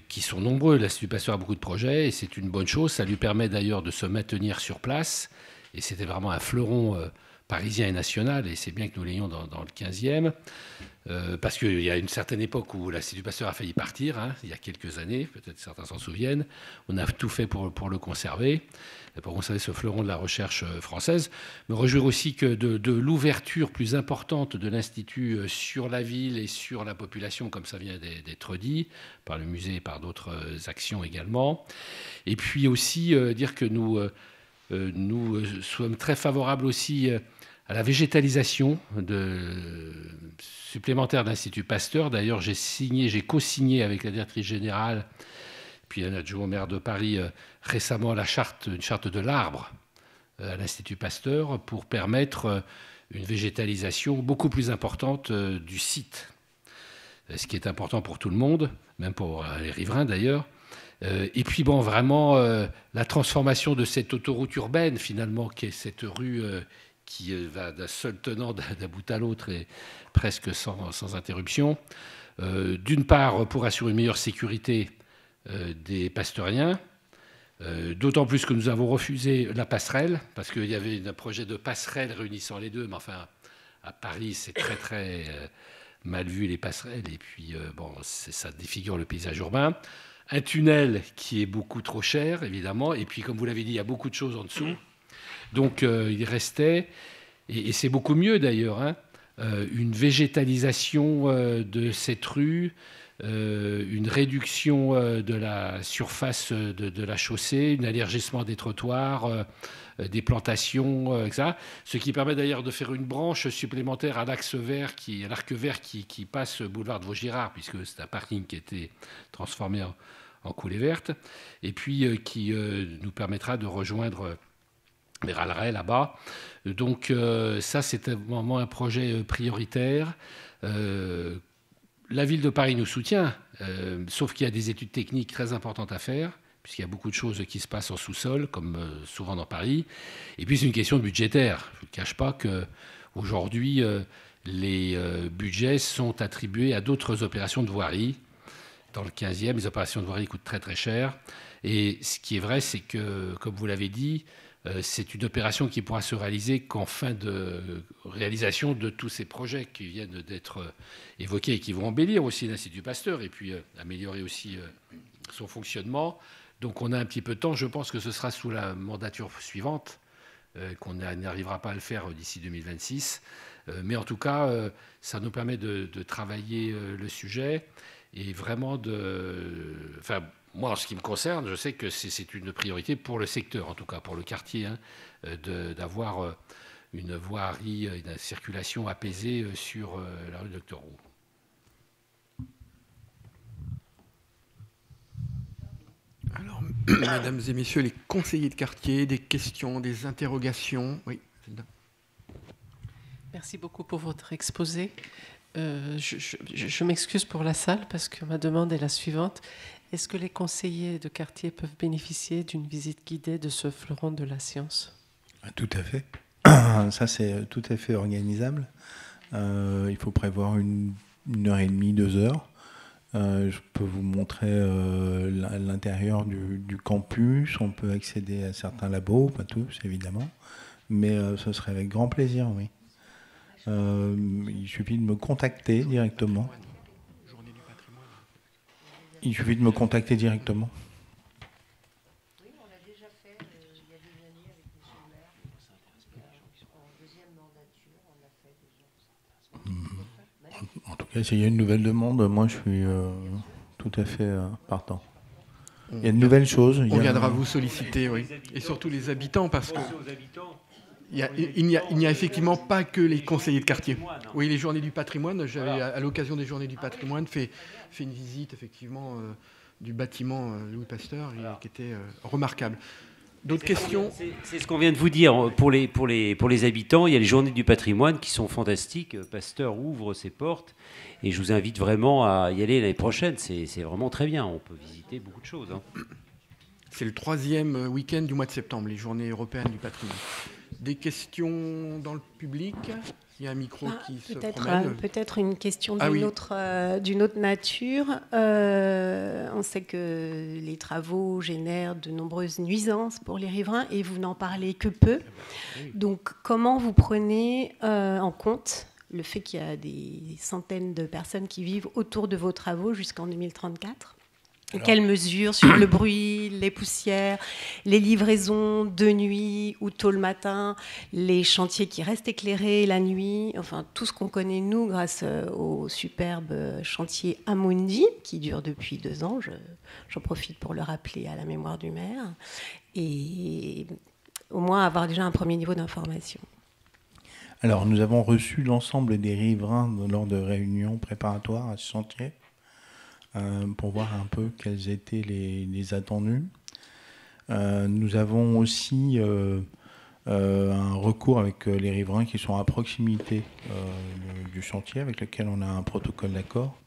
qui sont nombreux. L'Institut Pasteur a beaucoup de projets, et c'est une bonne chose. Ça lui permet d'ailleurs de se maintenir sur place. Et c'était vraiment un fleuron parisien et national, et c'est bien que nous l'ayons dans le 15e. Parce qu'il y a une certaine époque où l'Institut Pasteur a failli partir, il y a quelques années, peut-être certains s'en souviennent. On a tout fait pour le conserver, pour conserver ce fleuron de la recherche française. Me réjouir aussi que de l'ouverture plus importante de l'Institut sur la ville et sur la population, comme ça vient d'être dit, par le musée et par d'autres actions également. Et puis aussi dire que nous sommes très favorables aussi à la végétalisation supplémentaire de l'Institut Pasteur. D'ailleurs, j'ai co-signé avec la directrice générale, puis un adjoint au maire de Paris, récemment une charte de l'arbre à l'Institut Pasteur pour permettre une végétalisation beaucoup plus importante du site. Ce qui est important pour tout le monde, même pour les riverains d'ailleurs. Et puis bon, vraiment la transformation de cette autoroute urbaine finalement, qui est cette rue qui va d'un seul tenant d'un bout à l'autre et presque sans interruption. D'une part, pour assurer une meilleure sécurité des pasteuriens, d'autant plus que nous avons refusé la passerelle, parce qu'il y avait un projet de passerelle réunissant les deux, mais enfin, à Paris, c'est très très mal vu les passerelles, et puis bon, ça défigure le paysage urbain. Un tunnel qui est beaucoup trop cher, évidemment, et puis comme vous l'avez dit, il y a beaucoup de choses en dessous. Donc il restait, et c'est beaucoup mieux d'ailleurs, une végétalisation de cette rue, une réduction de la surface de la chaussée, un élargissement des trottoirs, des plantations, etc. Ce qui permet d'ailleurs de faire une branche supplémentaire à l'arc vert qui passe boulevard de Vaugirard, puisque c'est un parking qui a été transformé en coulée verte, et puis qui nous permettra de rejoindre les Ralerais là-bas. Donc ça, c'est vraiment un projet prioritaire. La ville de Paris nous soutient, sauf qu'il y a des études techniques très importantes à faire, puisqu'il y a beaucoup de choses qui se passent en sous-sol, comme souvent dans Paris. Et puis c'est une question budgétaire. Je ne cache pas qu'aujourd'hui, les budgets sont attribués à d'autres opérations de voirie. Dans le 15e, les opérations de voirie coûtent très très cher. Et ce qui est vrai, c'est que, comme vous l'avez dit, c'est une opération qui pourra se réaliser qu'en fin de réalisation de tous ces projets qui viennent d'être évoqués et qui vont embellir aussi l'Institut Pasteur et puis améliorer aussi son fonctionnement. Donc on a un petit peu de temps. Je pense que ce sera sous la mandature suivante qu'on n'arrivera pas à le faire d'ici 2026. Mais en tout cas, ça nous permet de travailler le sujet et vraiment de... Enfin, moi, en ce qui me concerne, je sais que c'est une priorité pour le secteur, en tout cas pour le quartier, d'avoir une voirie, une circulation apaisée sur la rue Docteur Roux. Alors, mesdames et messieurs les conseillers de quartier, des questions, des interrogations. Oui. Merci beaucoup pour votre exposé. Je m'excuse pour la salle parce que ma demande est la suivante. Est-ce que les conseillers de quartier peuvent bénéficier d'une visite guidée de ce fleuron de la science ? Tout à fait. Ça, c'est tout à fait organisable. Il faut prévoir une heure et demie, 2 heures. Je peux vous montrer l'intérieur du campus. On peut accéder à certains labos, pas tous évidemment, mais ce serait avec grand plaisir, oui. Il suffit de me contacter directement. Il suffit de me contacter directement. Oui, on l'a déjà fait il y a des années avec M. le maire. En deuxième mandature, on l'a fait déjà. En tout cas, s'il y a une nouvelle demande, moi je suis tout à fait partant. Il y a de nouvelles choses. On viendra vous solliciter, oui. Et surtout les habitants, parce que il n'y a effectivement pas que les conseillers de quartier. Oui, les journées du patrimoine. J'avais, à l'occasion des journées du patrimoine, fait une visite, effectivement, du bâtiment Louis Pasteur, qui était remarquable. D'autres questions? C'est ce qu'on vient de vous dire. Pour les habitants, il y a les journées du patrimoine qui sont fantastiques. Pasteur ouvre ses portes et je vous invite vraiment à y aller l'année prochaine. C'est vraiment très bien. On peut visiter beaucoup de choses. Hein. C'est le 3e week-end du mois de septembre, les journées européennes du patrimoine. Des questions dans le public? Il y a un micro qui se promène. Peut-être une question d'une autre nature. On sait que les travaux génèrent de nombreuses nuisances pour les riverains et vous n'en parlez que peu. Donc, comment vous prenez en compte le fait qu'il y a des centaines de personnes qui vivent autour de vos travaux jusqu'en 2034 ? Quelles mesures sur le bruit, les poussières, les livraisons de nuit ou tôt le matin, les chantiers qui restent éclairés la nuit, enfin tout ce qu'on connaît nous grâce au superbe chantier Amundi qui dure depuis 2 ans, j'en profite pour le rappeler à la mémoire du maire, et au moins avoir déjà un premier niveau d'information. Alors nous avons reçu l'ensemble des riverains lors de réunions préparatoires à ce chantier. Pour voir un peu quels étaient les attendus. Nous avons aussi un recours avec les riverains qui sont à proximité du chantier, avec lequel on a un protocole d'accord.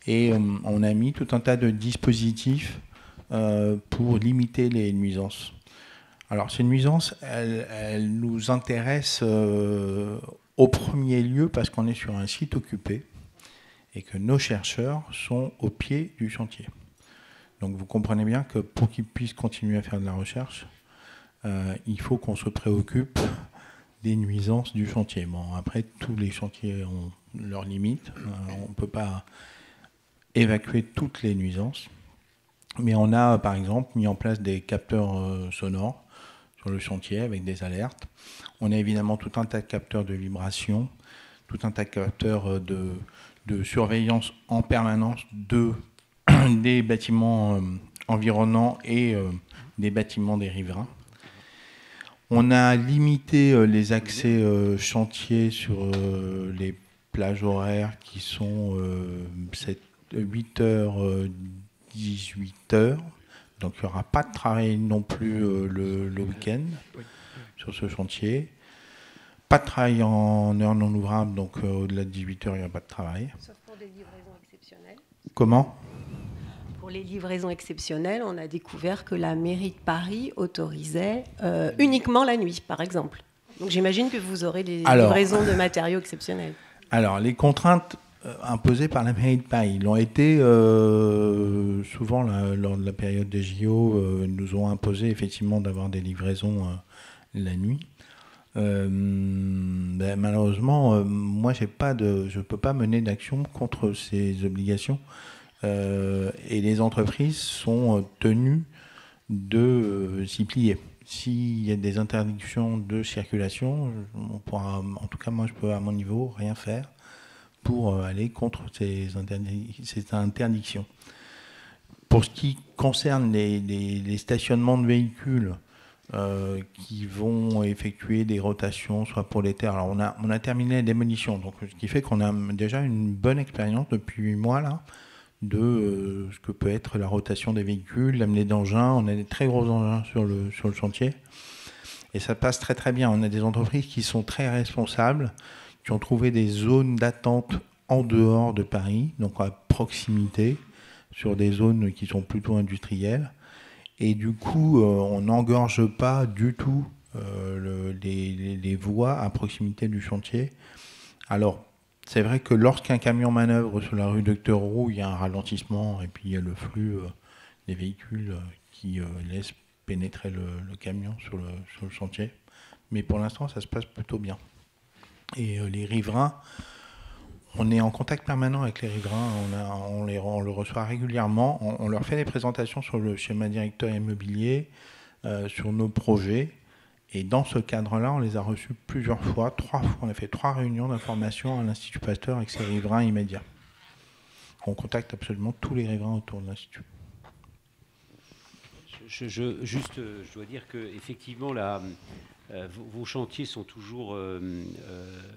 Et on a mis tout un tas de dispositifs pour limiter les nuisances. Alors ces nuisances, elles nous intéressent au premier lieu parce qu'on est sur un site occupé et que nos chercheurs sont au pied du chantier. Donc vous comprenez bien que pour qu'ils puissent continuer à faire de la recherche, il faut qu'on se préoccupe des nuisances du chantier. Bon, après, tous les chantiers ont leurs limites. On ne peut pas évacuer toutes les nuisances. Mais on a, par exemple, mis en place des capteurs sonores sur le chantier avec des alertes. On a évidemment tout un tas de capteurs de vibration, tout un tas de capteurs de surveillance en permanence des bâtiments environnants et des bâtiments des riverains. On a limité les accès chantiers sur les plages horaires qui sont 8h, 18h. Donc il n'y aura pas de travail non plus le week-end sur ce chantier. Pas de travail en heure non ouvrable, donc au-delà de 18h, il n'y a pas de travail. Sauf pour des livraisons exceptionnelles. Comment ? Pour les livraisons exceptionnelles, on a découvert que la mairie de Paris autorisait uniquement la nuit, par exemple. Donc j'imagine que vous aurez des livraisons de matériaux exceptionnels. Alors, les contraintes imposées par la mairie de Paris l'ont été souvent lors de la période des JO, nous ont imposé effectivement d'avoir des livraisons la nuit. Malheureusement, moi, je ne peux pas mener d'action contre ces obligations. Et les entreprises sont tenues de s'y plier. S'il y a des interdictions de circulation, on pourra, en tout cas, moi, je peux à mon niveau rien faire pour aller contre ces interdictions. Pour ce qui concerne les stationnements de véhicules, qui vont effectuer des rotations, soit pour les terres. Alors on a terminé la démolition, donc ce qui fait qu'on a déjà une bonne expérience depuis 8 mois là, de ce que peut être la rotation des véhicules, l'amener d'engins. On a des très gros engins sur le chantier et ça passe très très bien. On a des entreprises qui sont très responsables, qui ont trouvé des zones d'attente en dehors de Paris, donc à proximité, sur des zones qui sont plutôt industrielles. Et du coup, on n'engorge pas du tout les voies à proximité du chantier. Alors, c'est vrai que lorsqu'un camion manœuvre sur la rue Docteur Roux, il y a un ralentissement et puis il y a le flux des véhicules qui laisse pénétrer le camion sur le chantier. Mais pour l'instant, ça se passe plutôt bien. Et les riverains, on est en contact permanent avec les riverains, on le reçoit régulièrement, on leur fait des présentations sur le schéma directeur immobilier, sur nos projets. Et dans ce cadre-là, on les a reçus plusieurs fois, 3 fois. On a fait 3 réunions d'information à l'Institut Pasteur avec ses riverains immédiats. On contacte absolument tous les riverains autour de l'Institut. Je dois dire qu'effectivement, vos chantiers sont toujours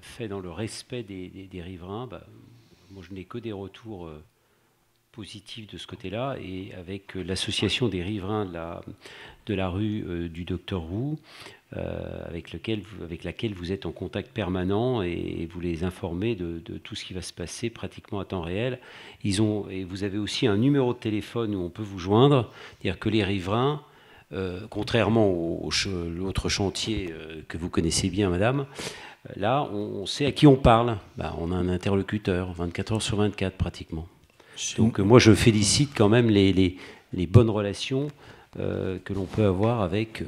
faits dans le respect des riverains. Moi, je n'ai que des retours positifs de ce côté-là. Et avec l'association des riverains de la rue du Docteur Roux, avec laquelle vous êtes en contact permanent et vous les informez de tout ce qui va se passer pratiquement à temps réel. Et vous avez aussi un numéro de téléphone où on peut vous joindre, c'est-à-dire que les riverains, contrairement à l'autre chantier que vous connaissez bien, madame, là, on sait à qui on parle. On a un interlocuteur, 24 heures sur 24 pratiquement. Donc moi, je félicite quand même les bonnes relations que l'on peut avoir avec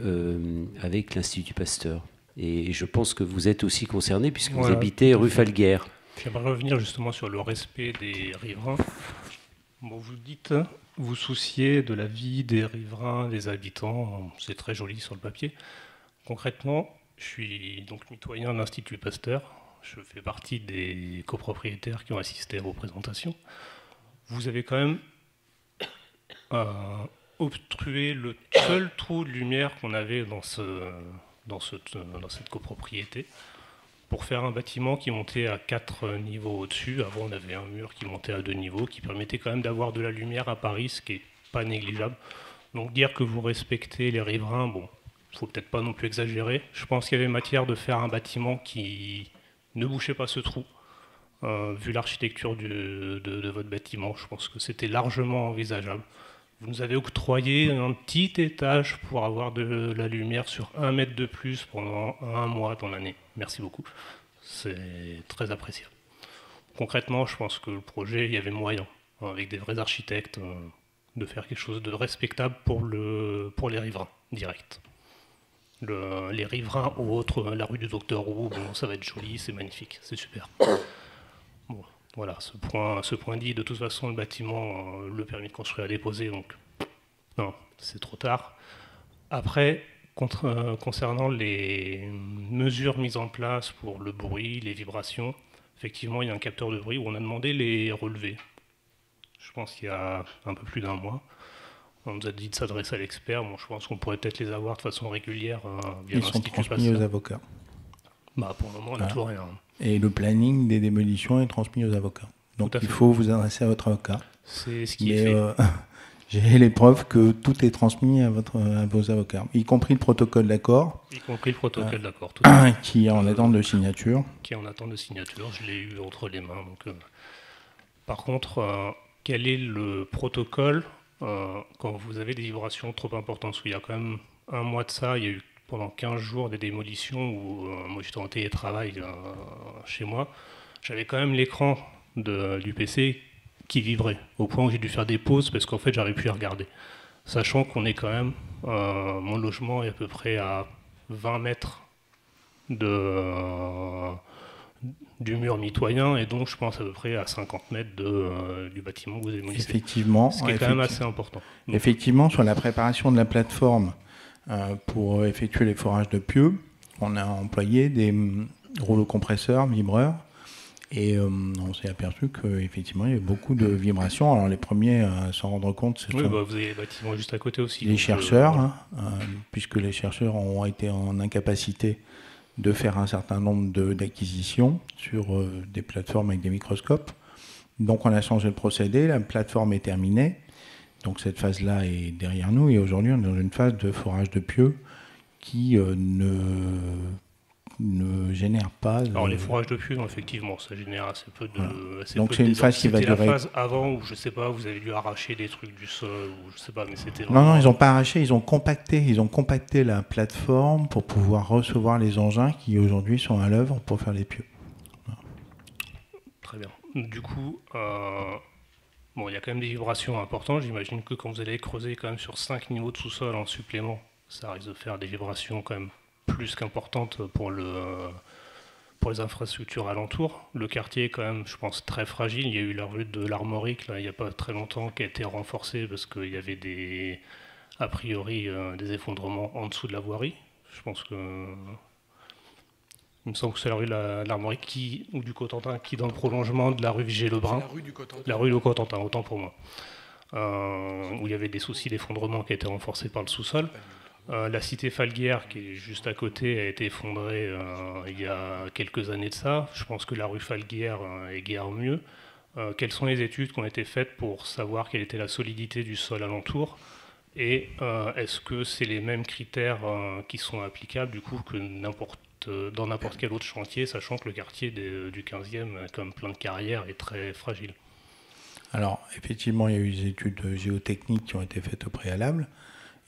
l'Institut Pasteur. Et je pense que vous êtes aussi concerné puisque vous habitez rue Falguière. J'aimerais revenir justement sur le respect des riverains. Bon, vous dites, vous souciez de la vie des riverains, des habitants, c'est très joli sur le papier. Concrètement, je suis donc mitoyen de l'Institut Pasteur. Je fais partie des copropriétaires qui ont assisté à vos présentations. Vous avez quand même obstrué le seul trou de lumière qu'on avait dans cette copropriété pour faire un bâtiment qui montait à 4 niveaux au-dessus. Avant, on avait un mur qui montait à 2 niveaux, qui permettait quand même d'avoir de la lumière à Paris, ce qui n'est pas négligeable. Donc dire que vous respectez les riverains, bon, il ne faut peut-être pas non plus exagérer. Je pense qu'il y avait matière de faire un bâtiment qui ne bouchait pas ce trou. Vu l'architecture de votre bâtiment, je pense que c'était largement envisageable. Vous nous avez octroyé un petit étage pour avoir de la lumière sur 1 mètre de plus pendant 1 mois dans l'année. Merci beaucoup. C'est très appréciable. Concrètement, je pense que le projet, il y avait moyen, avec des vrais architectes, de faire quelque chose de respectable pour les riverains, direct. Les riverains ou autres, la rue du Docteur Roux, bon, ça va être joli, c'est magnifique, c'est super. Bon, voilà, ce point dit, de toute façon, le bâtiment, le permis de construire a déposé, donc non, c'est trop tard. Après, concernant les mesures mises en place pour le bruit, les vibrations, effectivement, il y a un capteur de bruit où on a demandé les relevés. Je pense qu'il y a un peu plus d'1 mois. On nous a dit de s'adresser à l'expert. Bon, je pense qu'on pourrait peut-être les avoir de façon régulière via Ils sont transmis aux avocats. Pour le moment, on n'a toujours rien. Et le planning des démolitions est transmis aux avocats. Donc il faut vous adresser à votre avocat. C'est ce qui est fait. J'ai les preuves que tout est transmis à vos avocats, y compris le protocole d'accord. Y compris le protocole d'accord, tout à fait. Qui est en attente de signature. Qui est en attente de signature, je l'ai eu entre les mains. Donc, par contre, quel est le protocole quand vous avez des vibrations trop importantes? Parce qu'il y a quand même 1 mois de ça, il y a eu pendant 15 jours des démolitions où moi j'étais en télétravail chez moi. J'avais quand même l'écran du PC qui vibrait, au point où j'ai dû faire des pauses parce qu'en fait j'arrivais plus à regarder. Sachant qu'on est quand même, mon logement est à peu près à 20 mètres du mur mitoyen et donc je pense à peu près à 50 mètres du bâtiment que vous démolissez. Effectivement. Ce qui est quand même assez important. Donc, effectivement, sur la préparation de la plateforme pour effectuer les forages de pieux, on a employé des rouleaux compresseurs, vibreurs, et on s'est aperçu qu'effectivement il y avait beaucoup de vibrations. Alors les premiers à s'en rendre compte, c'est vous avez les bâtiments juste à côté aussi. Les chercheurs, puisque les chercheurs ont été en incapacité de faire un certain nombre d'acquisitions sur des plateformes avec des microscopes. Donc on a changé le procédé, la plateforme est terminée. Donc cette phase-là est derrière nous et aujourd'hui on est dans une phase de forage de pieux qui ne génère pas... Alors les forages de pieux, effectivement, ça génère assez peu de... Voilà. Donc c'est une phase qui va durer... C'était la phase avant où, je sais pas, vous avez dû arracher des trucs du sol, ou je sais pas, mais c'était... Non, ils n'ont pas arraché, ils ont compacté la plateforme pour pouvoir recevoir les engins qui aujourd'hui sont à l'œuvre pour faire les pieux. Voilà. Très bien. Du coup... Bon, il y a quand même des vibrations importantes. J'imagine que quand vous allez creuser quand même sur 5 niveaux de sous-sol en supplément, ça risque de faire des vibrations quand même plus qu'importantes pour les infrastructures alentours. Le quartier est quand même, je pense, très fragile. Il y a eu la rue de l'Armorique, là, il n'y a pas très longtemps, qui a été renforcée parce qu'il y avait a priori des effondrements en dessous de la voirie. Je pense que... Il me semble que c'est la rue de l'Armorique ou du Cotentin qui est dans le prolongement de la rue Vigée-Lebrun. La rue du Cotentin. La rue du Cotentin, autant pour moi. où il y avait des soucis d'effondrement qui étaient renforcés par le sous-sol. La cité Falguière, qui est juste à côté, a été effondrée il y a quelques années de ça. Je pense que la rue Falguière est guère mieux. Quelles sont les études qui ont été faites pour savoir quelle était la solidité du sol alentour? Et est-ce que c'est les mêmes critères qui sont applicables du coup que dans n'importe quel autre chantier, sachant que le quartier du 15e, comme plein de carrières, est très fragile? Alors, effectivement, il y a eu des études géotechniques qui ont été faites au préalable,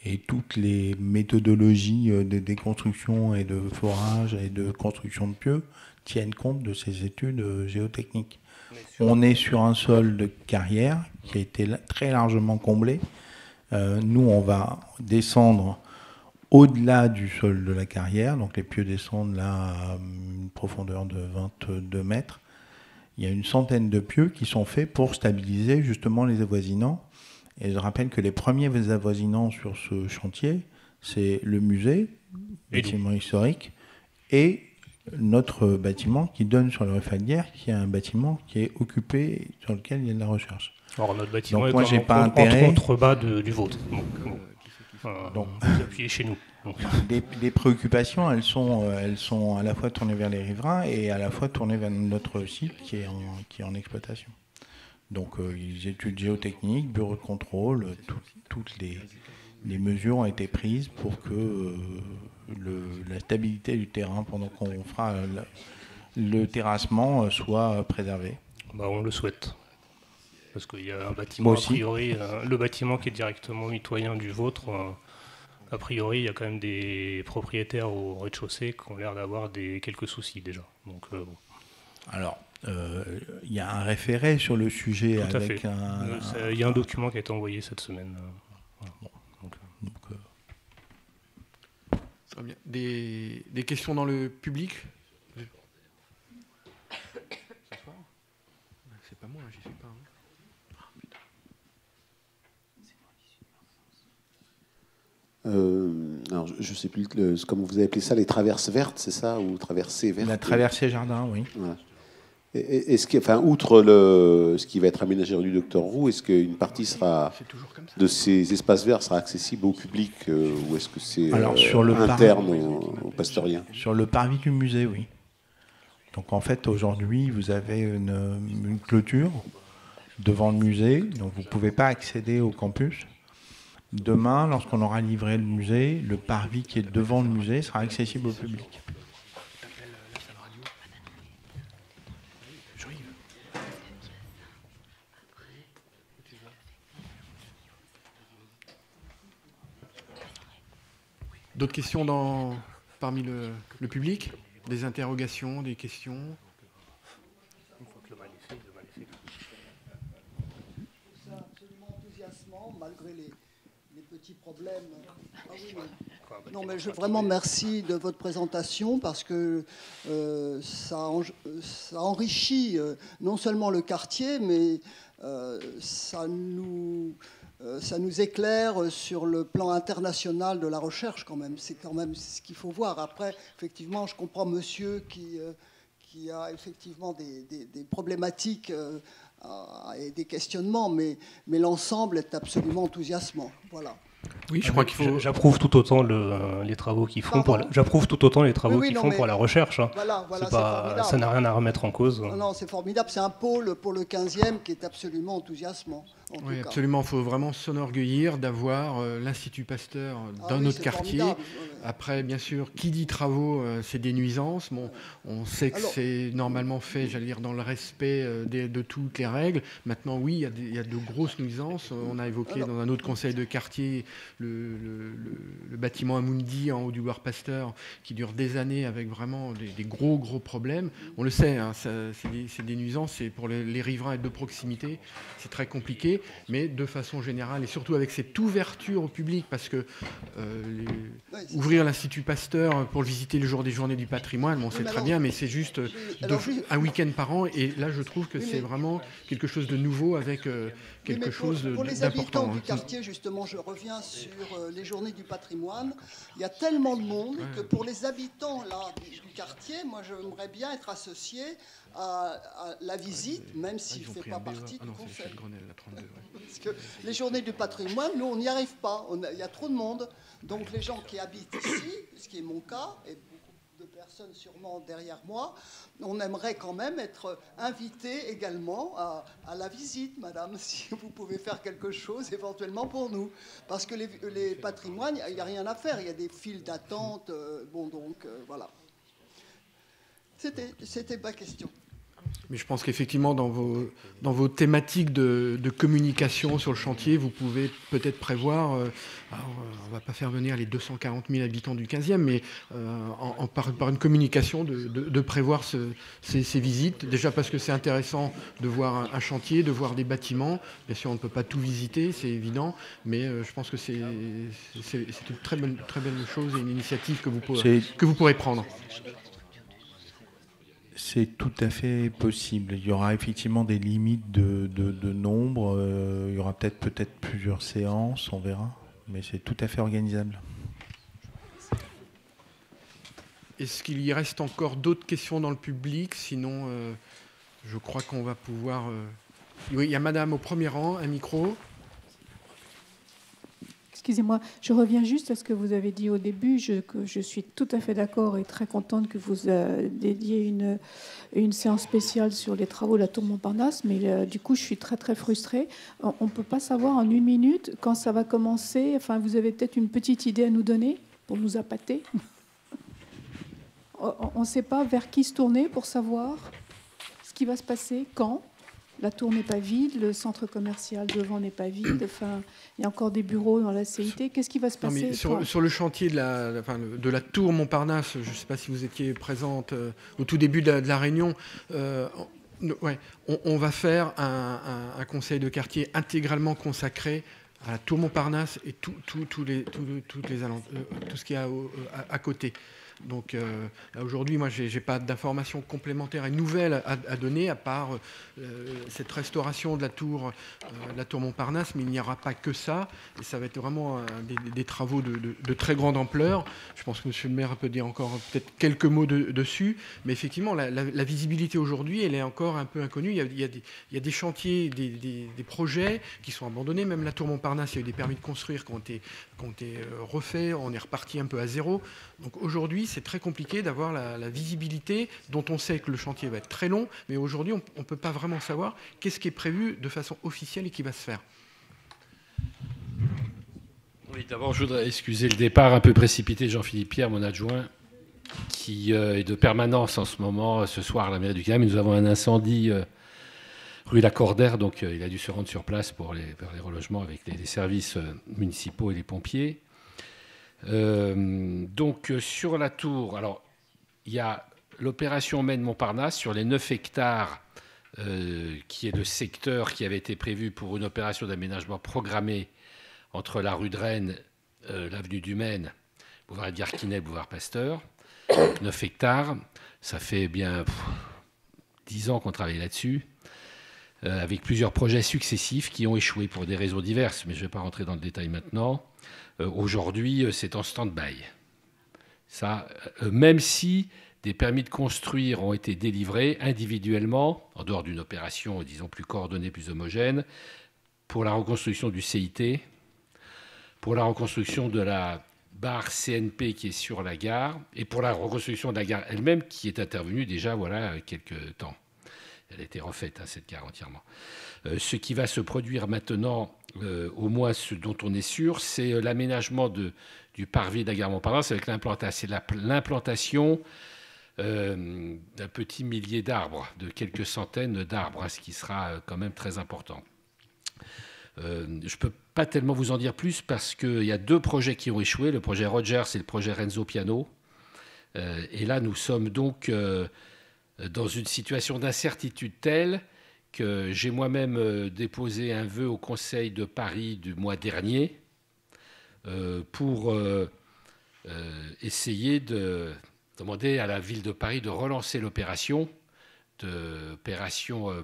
et toutes les méthodologies de déconstruction et de forage et de construction de pieux tiennent compte de ces études géotechniques. On est sur un sol de carrière qui a été très largement comblé. Nous, on va descendre au-delà du sol de la carrière, donc les pieux descendent là à une profondeur de 22 mètres. Il y a une centaine de pieux qui sont faits pour stabiliser justement les avoisinants. Et je rappelle que les premiers avoisinants sur ce chantier, c'est le musée, bâtiment historique, et notre bâtiment qui donne sur la rue Falguière, qui est un bâtiment qui est occupé, sur lequel il y a de la recherche. Alors notre bâtiment donc, est moi, j'ai pas intérêt... en contrebas du vôtre. Donc vous appuyez chez nous. Les préoccupations, elles sont à la fois tournées vers les riverains et à la fois tournées vers notre site qui est en exploitation. Donc les études géotechniques, bureau de contrôle, toutes les mesures ont été prises pour que la stabilité du terrain pendant qu'on fera le terrassement soit préservée. Bah, on le souhaite. Parce qu'il y a un bâtiment, a priori, le bâtiment qui est directement mitoyen du vôtre, a priori, il y a quand même des propriétaires au rez-de-chaussée qui ont l'air d'avoir quelques soucis déjà. Donc, bon. Alors, il y a un référé sur le sujet. Tout avec il y a un document qui a été envoyé cette semaine. Voilà. Bon, Très bien. Des questions dans le public? C'est pas moi, j'y suis pas. Alors, je ne sais plus comment vous avez appelé ça, les traverses vertes, c'est ça, ou traversées vertes? La traversée jardin, oui. Voilà. Est-ce que, enfin, outre ce qui va être aménagé rue du Docteur Roux, est-ce qu'une partie de ces espaces verts sera accessible au public, ou est-ce que c'est interne aux pastoriens? Sur le parvis du musée, oui. Donc en fait, aujourd'hui, vous avez une clôture devant le musée, donc vous ne pouvez pas accéder au campus. Demain, lorsqu'on aura livré le musée, le parvis qui est devant le musée sera accessible au public. D'autres questions parmi le public? Des interrogations, des questions? C'est absolument enthousiasmant, malgré les petits problèmes. Ah oui, non, mais vraiment merci de votre présentation parce que ça enrichit non seulement le quartier, mais ça nous éclaire sur le plan international de la recherche quand même. C'est quand même ce qu'il faut voir. Après, effectivement, je comprends monsieur qui a effectivement des problématiques et des questionnements, mais l'ensemble est absolument enthousiasmant. Voilà. Oui, je crois qu'il faut. J'approuve tout autant les travaux qu'ils font pour. J'approuve tout autant les travaux qu'ils font pour la recherche. Hein. Voilà, ça n'a rien à remettre en cause. Non, c'est formidable. C'est un pôle pour le 15e qui est absolument enthousiasmant. Oui, absolument. Il faut vraiment s'enorgueillir d'avoir l'Institut Pasteur dans notre quartier. Après, bien sûr, qui dit travaux, c'est des nuisances. Bon, on sait que c'est normalement fait, j'allais dire, dans le respect de toutes les règles. Maintenant, oui, il y a de grosses nuisances. On a évoqué dans un autre conseil de quartier le bâtiment Amundi en haut du boulevard Pasteur qui dure des années avec vraiment des gros problèmes. On le sait, hein, c'est des nuisances. Et pour les riverains de proximité, c'est très compliqué. Mais de façon générale, et surtout avec cette ouverture au public, parce que ouvrir l'Institut Pasteur pour le visiter le jour des Journées du patrimoine, bon, c'est très bien, mais c'est juste un week-end par an. Et là, je trouve que c'est vraiment quelque chose de nouveau avec quelque chose d'important. Pour les habitants du quartier, justement, je reviens sur les Journées du patrimoine. Il y a tellement de monde que pour les habitants là, du quartier, moi, j'aimerais bien être associé à la visite, même s'il ne fait pas partie du conseil. Parce que les journées du patrimoine, nous, on n'y arrive pas. Il y a trop de monde. Donc les gens qui habitent ici, ce qui est mon cas, et beaucoup de personnes sûrement derrière moi, on aimerait quand même être invités également à la visite, madame, si vous pouvez faire quelque chose éventuellement pour nous. Parce que les patrimoines, il n'y a rien à faire. Il y a des files d'attente. Bon, donc, voilà. C'était ma question. Mais je pense qu'effectivement, dans vos thématiques de communication sur le chantier, vous pouvez peut-être prévoir, on ne va pas faire venir les 240 000 habitants du 15e, mais par une communication de prévoir ces visites. Déjà parce que c'est intéressant de voir un chantier, de voir des bâtiments. Bien sûr, on ne peut pas tout visiter, c'est évident, mais je pense que c'est une très belle chose et une initiative que vous pourrez prendre. C'est tout à fait possible. Il y aura effectivement des limites de nombre. Il y aura peut-être plusieurs séances, on verra. Mais c'est tout à fait organisable. Est-ce qu'il y reste encore d'autres questions dans le public? Sinon, je crois qu'on va pouvoir... Oui, il y a madame au premier rang, un micro. Excusez-moi, je reviens juste à ce que vous avez dit au début. Je suis tout à fait d'accord et très contente que vous dédiez une séance spéciale sur les travaux de la Tour Montparnasse, mais du coup, je suis très, très frustrée. On ne peut pas savoir en 1 minute quand ça va commencer. Enfin, vous avez peut-être une petite idée à nous donner pour nous appâter. On ne sait pas vers qui se tourner pour savoir ce qui va se passer, quand. La tour n'est pas vide, le centre commercial devant n'est pas vide. Enfin, il y a encore des bureaux dans la CIT. Qu'est-ce qui va se passer? Sur le chantier de la tour Montparnasse, je ne sais pas si vous étiez présente au tout début de la réunion. On va faire un conseil de quartier intégralement consacré à la tour Montparnasse et tout ce qu'il y a à côté. Donc aujourd'hui, moi, j'ai pas d'informations complémentaires et nouvelles à donner, à part cette restauration de la tour Montparnasse, mais il n'y aura pas que ça, et ça va être vraiment des travaux de très grande ampleur. Je pense que monsieur le maire peut dire encore peut-être quelques mots dessus, mais effectivement, la visibilité aujourd'hui, elle est encore un peu inconnue. Il y a des chantiers, des projets qui sont abandonnés, même la tour Montparnasse, il y a eu des permis de construire qui ont été refaits, on est reparti un peu à zéro. Donc aujourd'hui, c'est très compliqué d'avoir la visibilité dont on sait que le chantier va être très long, mais aujourd'hui, on ne peut pas vraiment savoir qu'est-ce qui est prévu de façon officielle et qui va se faire. Oui, d'abord, je voudrais excuser le départ un peu précipité de Jean-Philippe Pierre, mon adjoint, qui est de permanence en ce moment, ce soir, à la mairie du 15e. Nous avons un incendie rue Lacordaire, donc il a dû se rendre sur place pour les relogements avec les services municipaux et les pompiers. Donc sur la tour, alors il y a l'opération Maine Montparnasse sur les 9 hectares qui est le secteur qui avait été prévu pour une opération d'aménagement programmée entre la rue de Rennes, l'avenue du Maine, boulevard Edgar-Quinet, boulevard Pasteur. 9 hectares, ça fait bien 10 ans qu'on travaille là-dessus, avec plusieurs projets successifs qui ont échoué pour des raisons diverses, mais je ne vais pas rentrer dans le détail maintenant. Aujourd'hui, c'est en stand-by. Ça, même si des permis de construire ont été délivrés individuellement, en dehors d'une opération, disons, plus coordonnée, plus homogène, pour la reconstruction du CIT, pour la reconstruction de la barre CNP qui est sur la gare, et pour la reconstruction de la gare elle-même qui est intervenue déjà voilà, quelques temps. Elle a été refaite, cette gare entièrement. Ce qui va se produire maintenant, au moins ce dont on est sûr, c'est l'aménagement du parvis de la gare Montparnasse avec l'implantation d'un petit millier d'arbres, de quelques centaines d'arbres, ce qui sera quand même très important. Je ne peux pas tellement vous en dire plus parce qu'il y a 2 projets qui ont échoué, le projet Rogers et le projet Renzo Piano. Et là, nous sommes donc dans une situation d'incertitude telle que j'ai moi-même déposé un vœu au Conseil de Paris du mois dernier pour essayer de demander à la ville de Paris de relancer l'opération,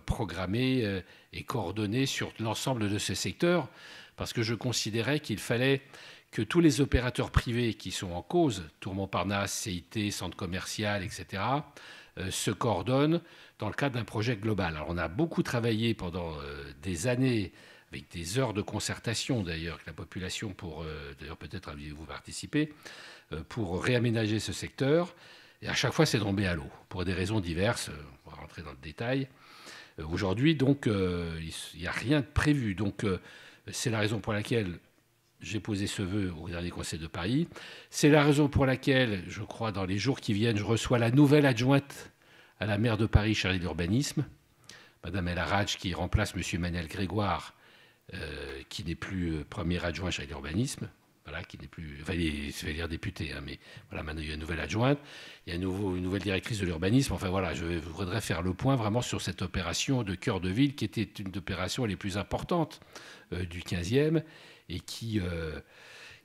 programmée et coordonnée sur l'ensemble de ce secteur, parce que je considérais qu'il fallait que tous les opérateurs privés qui sont en cause, Tour Montparnasse, CIT, centre commercial, etc., se coordonnent dans le cadre d'un projet global. Alors on a beaucoup travaillé pendant des années, avec des heures de concertation d'ailleurs, avec la population, pour, d'ailleurs peut-être aviez-vous participé, pour réaménager ce secteur. Et à chaque fois, c'est tombé à l'eau, pour des raisons diverses. On va rentrer dans le détail. Aujourd'hui, donc, il n'y a rien de prévu. Donc, c'est la raison pour laquelle j'ai posé ce vœu au dernier Conseil de Paris. C'est la raison pour laquelle, je crois, dans les jours qui viennent, je reçois la nouvelle adjointe à la maire de Paris chargée de l'urbanisme, Madame El Haraj, qui remplace M. Manuel Grégoire, qui n'est plus premier adjoint chargé de l'urbanisme. Voilà, qui n'est plus, enfin, il est dire député, hein, mais voilà, maintenant il y a une nouvelle adjointe, il y a une nouvelle directrice de l'urbanisme. Enfin voilà, je voudrais faire le point vraiment sur cette opération de cœur de ville, qui était une des opérations les plus importantes du 15e et qui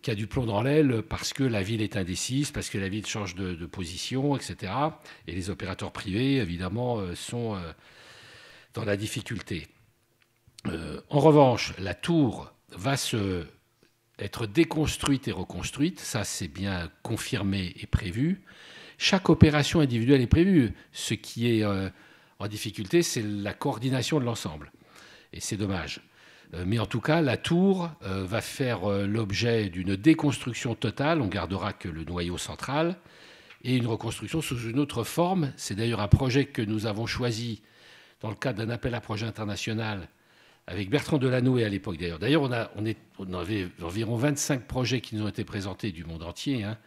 a du plomb dans l'aile parce que la ville est indécise, parce que la ville change de position, etc. Et les opérateurs privés, évidemment, sont dans la difficulté. En revanche, la tour va être déconstruite et reconstruite, ça c'est bien confirmé et prévu. Chaque opération individuelle est prévue. Ce qui est en difficulté, c'est la coordination de l'ensemble. Et c'est dommage. Mais en tout cas, la tour va faire l'objet d'une déconstruction totale. On gardera que le noyau central et une reconstruction sous une autre forme. C'est d'ailleurs un projet que nous avons choisi dans le cadre d'un appel à projet international avec Bertrand Delanoë à l'époque d'ailleurs. D'ailleurs, on avait environ 25 projets qui nous ont été présentés du monde entier. Hein.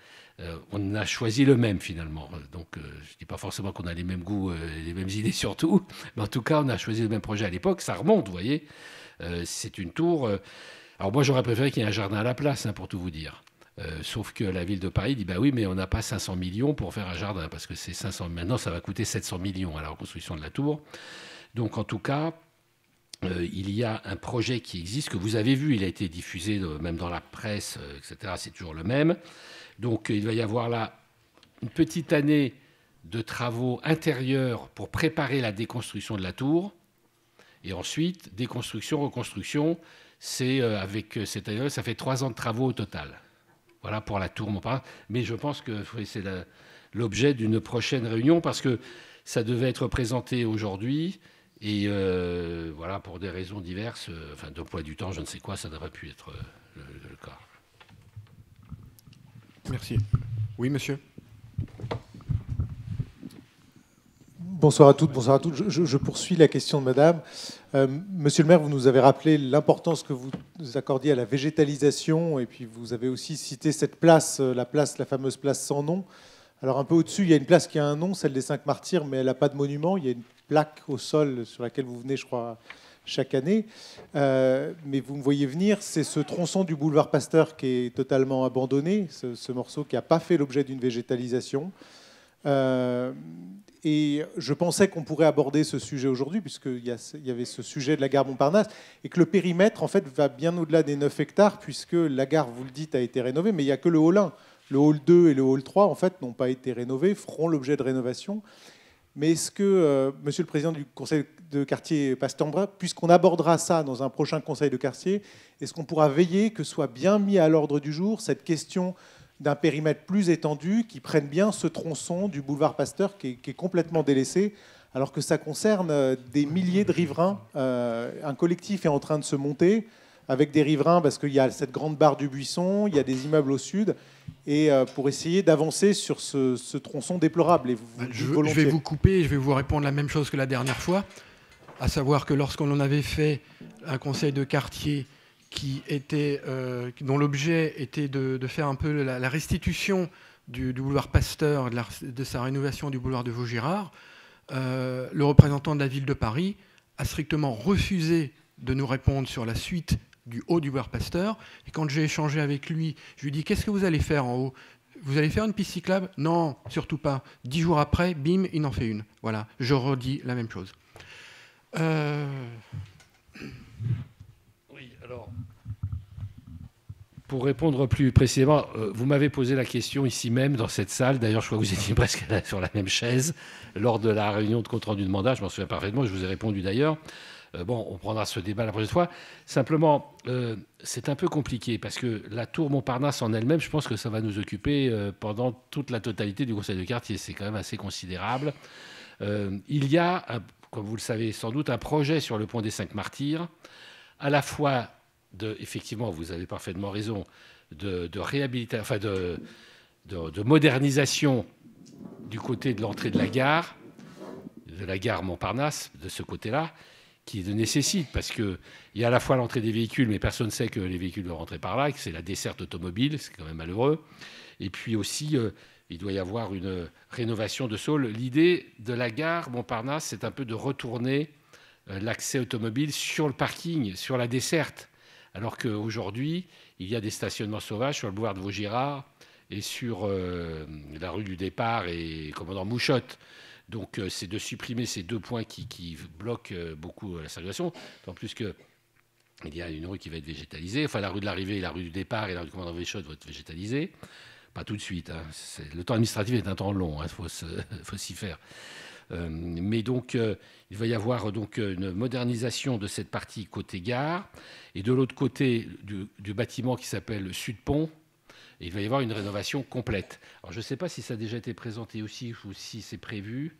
On a choisi le même finalement. Donc, je ne dis pas forcément qu'on a les mêmes goûts, les mêmes idées surtout, mais en tout cas, on a choisi le même projet à l'époque. Ça remonte, vous voyez. C'est une tour. Alors moi, j'aurais préféré qu'il y ait un jardin à la place, hein, pour tout vous dire. Sauf que la ville de Paris dit, bah oui, mais on n'a pas 500 millions pour faire un jardin, parce que c'est 500. Maintenant, ça va coûter 700 millions à la reconstruction de la tour. Donc, en tout cas, il y a un projet qui existe, que vous avez vu, il a été diffusé même dans la presse, etc. C'est toujours le même. Donc il va y avoir là une petite année de travaux intérieurs pour préparer la déconstruction de la tour. Et ensuite, déconstruction, reconstruction, c'est avec cette année, ça fait 3 ans de travaux au total. Voilà pour la tour Montparnasse. Mais je pense que c'est l'objet d'une prochaine réunion, parce que ça devait être présenté aujourd'hui. Et voilà, pour des raisons diverses, enfin d'emploi du temps, je ne sais quoi, ça n'aurait pu être le cas. Merci. Oui, monsieur. Bonsoir à toutes, bonsoir à toutes. Je poursuis la question de madame. Monsieur le maire, vous nous avez rappelé l'importance que vous accordiez à la végétalisation, et puis vous avez aussi cité cette place, la fameuse place sans nom. Alors un peu au-dessus, il y a une place qui a un nom, celle des 5 Martyrs, mais elle n'a pas de monument. Il y a une plaque au sol sur laquelle vous venez, je crois, chaque année. Mais vous me voyez venir, c'est ce tronçon du boulevard Pasteur qui est totalement abandonné, ce morceau qui n'a pas fait l'objet d'une végétalisation. Et je pensais qu'on pourrait aborder ce sujet aujourd'hui, puisqu'il y avait ce sujet de la gare Montparnasse, et que le périmètre, en fait, va bien au-delà des 9 hectares, puisque la gare, vous le dites, a été rénovée, mais il n'y a que le hall 1. Le hall 2 et le hall 3, en fait, n'ont pas été rénovés, feront l'objet de rénovation. Mais est-ce que, monsieur le président du conseil de quartier Pasteur-Brun, puisqu'on abordera ça dans un prochain conseil de quartier, est-ce qu'on pourra veiller que soit bien mis à l'ordre du jour cette question d'un périmètre plus étendu qui prenne bien ce tronçon du boulevard Pasteur qui est complètement délaissé, alors que ça concerne des milliers de riverains. Un collectif est en train de se monter avec des riverains, parce qu'il y a cette grande barre du Buisson, il y a des immeubles au sud, et pour essayer d'avancer sur ce tronçon déplorable. Et je vais vous couper et je vais vous répondre la même chose que la dernière fois, à savoir que lorsqu'on en avait fait un conseil de quartier dont l'objet était de faire un peu la restitution du boulevard Pasteur, de sa rénovation du boulevard de Vaugirard, le représentant de la ville de Paris a strictement refusé de nous répondre sur la suite du haut du boulevard Pasteur. Et quand j'ai échangé avec lui, je lui ai dit, qu'est-ce que vous allez faire en haut? Vous allez faire une piste cyclable? Non, surtout pas. 10 jours après, bim, il en fait une. Voilà, je redis la même chose. Oui, alors, pour répondre plus précisément, vous m'avez posé la question ici même, dans cette salle. D'ailleurs, je crois que vous étiez presque sur la même chaise lors de la réunion de compte-rendu de mandat. Je m'en souviens parfaitement, je vous ai répondu d'ailleurs. Bon, on prendra ce débat la prochaine fois. Simplement, c'est un peu compliqué parce que la tour Montparnasse en elle-même, je pense que ça va nous occuper pendant toute la totalité du conseil de quartier. C'est quand même assez considérable. Il y a, comme vous le savez sans doute, un projet sur le pont des 5 Martyrs, à la fois effectivement, vous avez parfaitement raison, de réhabilitation, enfin de modernisation du côté de l'entrée de la gare Montparnasse, de ce côté-là, qui nécessite, parce qu'il y a à la fois l'entrée des véhicules, mais personne ne sait que les véhicules doivent rentrer par là, que c'est la desserte automobile, c'est quand même malheureux. Et puis aussi, il doit y avoir une rénovation de Saule. L'idée de la gare Montparnasse, c'est un peu de retourner l'accès automobile sur le parking, sur la desserte. Alors qu'aujourd'hui, il y a des stationnements sauvages sur le boulevard de Vaugirard et sur la rue du Départ et Commandant Mouchotte. Donc, c'est de supprimer ces 2 points qui bloquent beaucoup la circulation. En plus qu'il y a une rue qui va être végétalisée. Enfin, la rue de l'Arrivée, la rue du Départ et la rue du Commandant Mouchotte vont être végétalisées. Pas tout de suite. Hein. Le temps administratif est un temps long. Il faut s'y faire. Mais donc, il va y avoir donc une modernisation de cette partie côté gare. Et de l'autre côté du bâtiment qui s'appelle Sud-Pont, il va y avoir une rénovation complète. Alors, je ne sais pas si ça a déjà été présenté aussi ou si c'est prévu.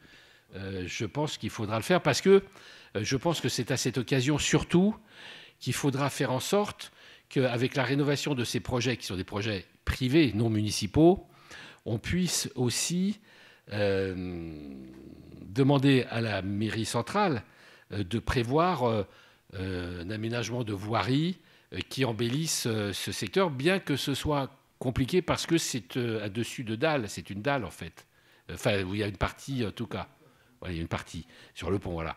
Je pense qu'il faudra le faire parce que je pense que c'est à cette occasion surtout qu'il faudra faire en sorte qu'avec la rénovation de ces projets, qui sont des projets privés, non municipaux, on puisse aussi demander à la mairie centrale de prévoir un aménagement de voirie qui embellisse ce secteur, bien que ce soit compliqué parce que c'est à-dessus de dalles, c'est une dalle en fait. Enfin, où il y a une partie en tout cas. Voilà, il y a une partie sur le pont, voilà.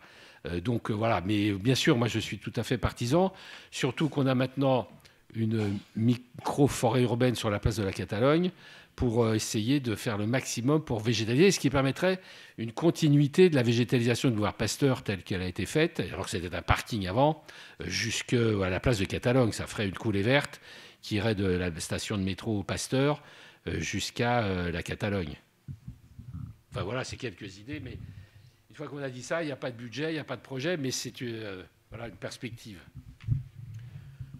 Donc voilà, mais bien sûr, moi je suis tout à fait partisan, surtout qu'on a maintenant une micro-forêt urbaine sur la place de la Catalogne pour essayer de faire le maximum pour végétaliser, ce qui permettrait une continuité de la végétalisation du boulevard Pasteur telle qu'elle a été faite, alors que c'était un parking avant, jusqu'à la place de Catalogne. Ça ferait une coulée verte qui irait de la station de métro Pasteur jusqu'à la Catalogne. Enfin voilà, c'est quelques idées, mais une fois qu'on a dit ça, il n'y a pas de budget, il n'y a pas de projet, mais c'est voilà, une perspective.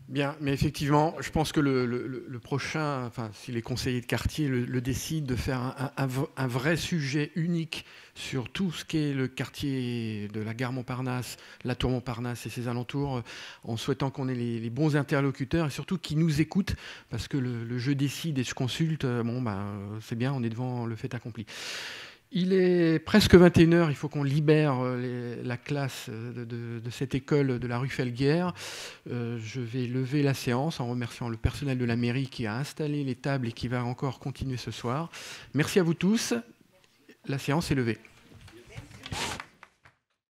Bien, mais effectivement, je pense que le prochain, enfin, si les conseillers de quartier le décident, de faire un vrai sujet unique sur tout ce qu'est le quartier de la gare Montparnasse, la tour Montparnasse et ses alentours, en souhaitant qu'on ait les bons interlocuteurs et surtout qu'ils nous écoutent, parce que le je décide et je consulte, c'est bien, on est devant le fait accompli. Il est presque 21h, il faut qu'on libère la classe de cette école de la rue Felguière. Je vais lever la séance en remerciant le personnel de la mairie qui a installé les tables et qui va encore continuer ce soir. Merci à vous tous. La séance est levée.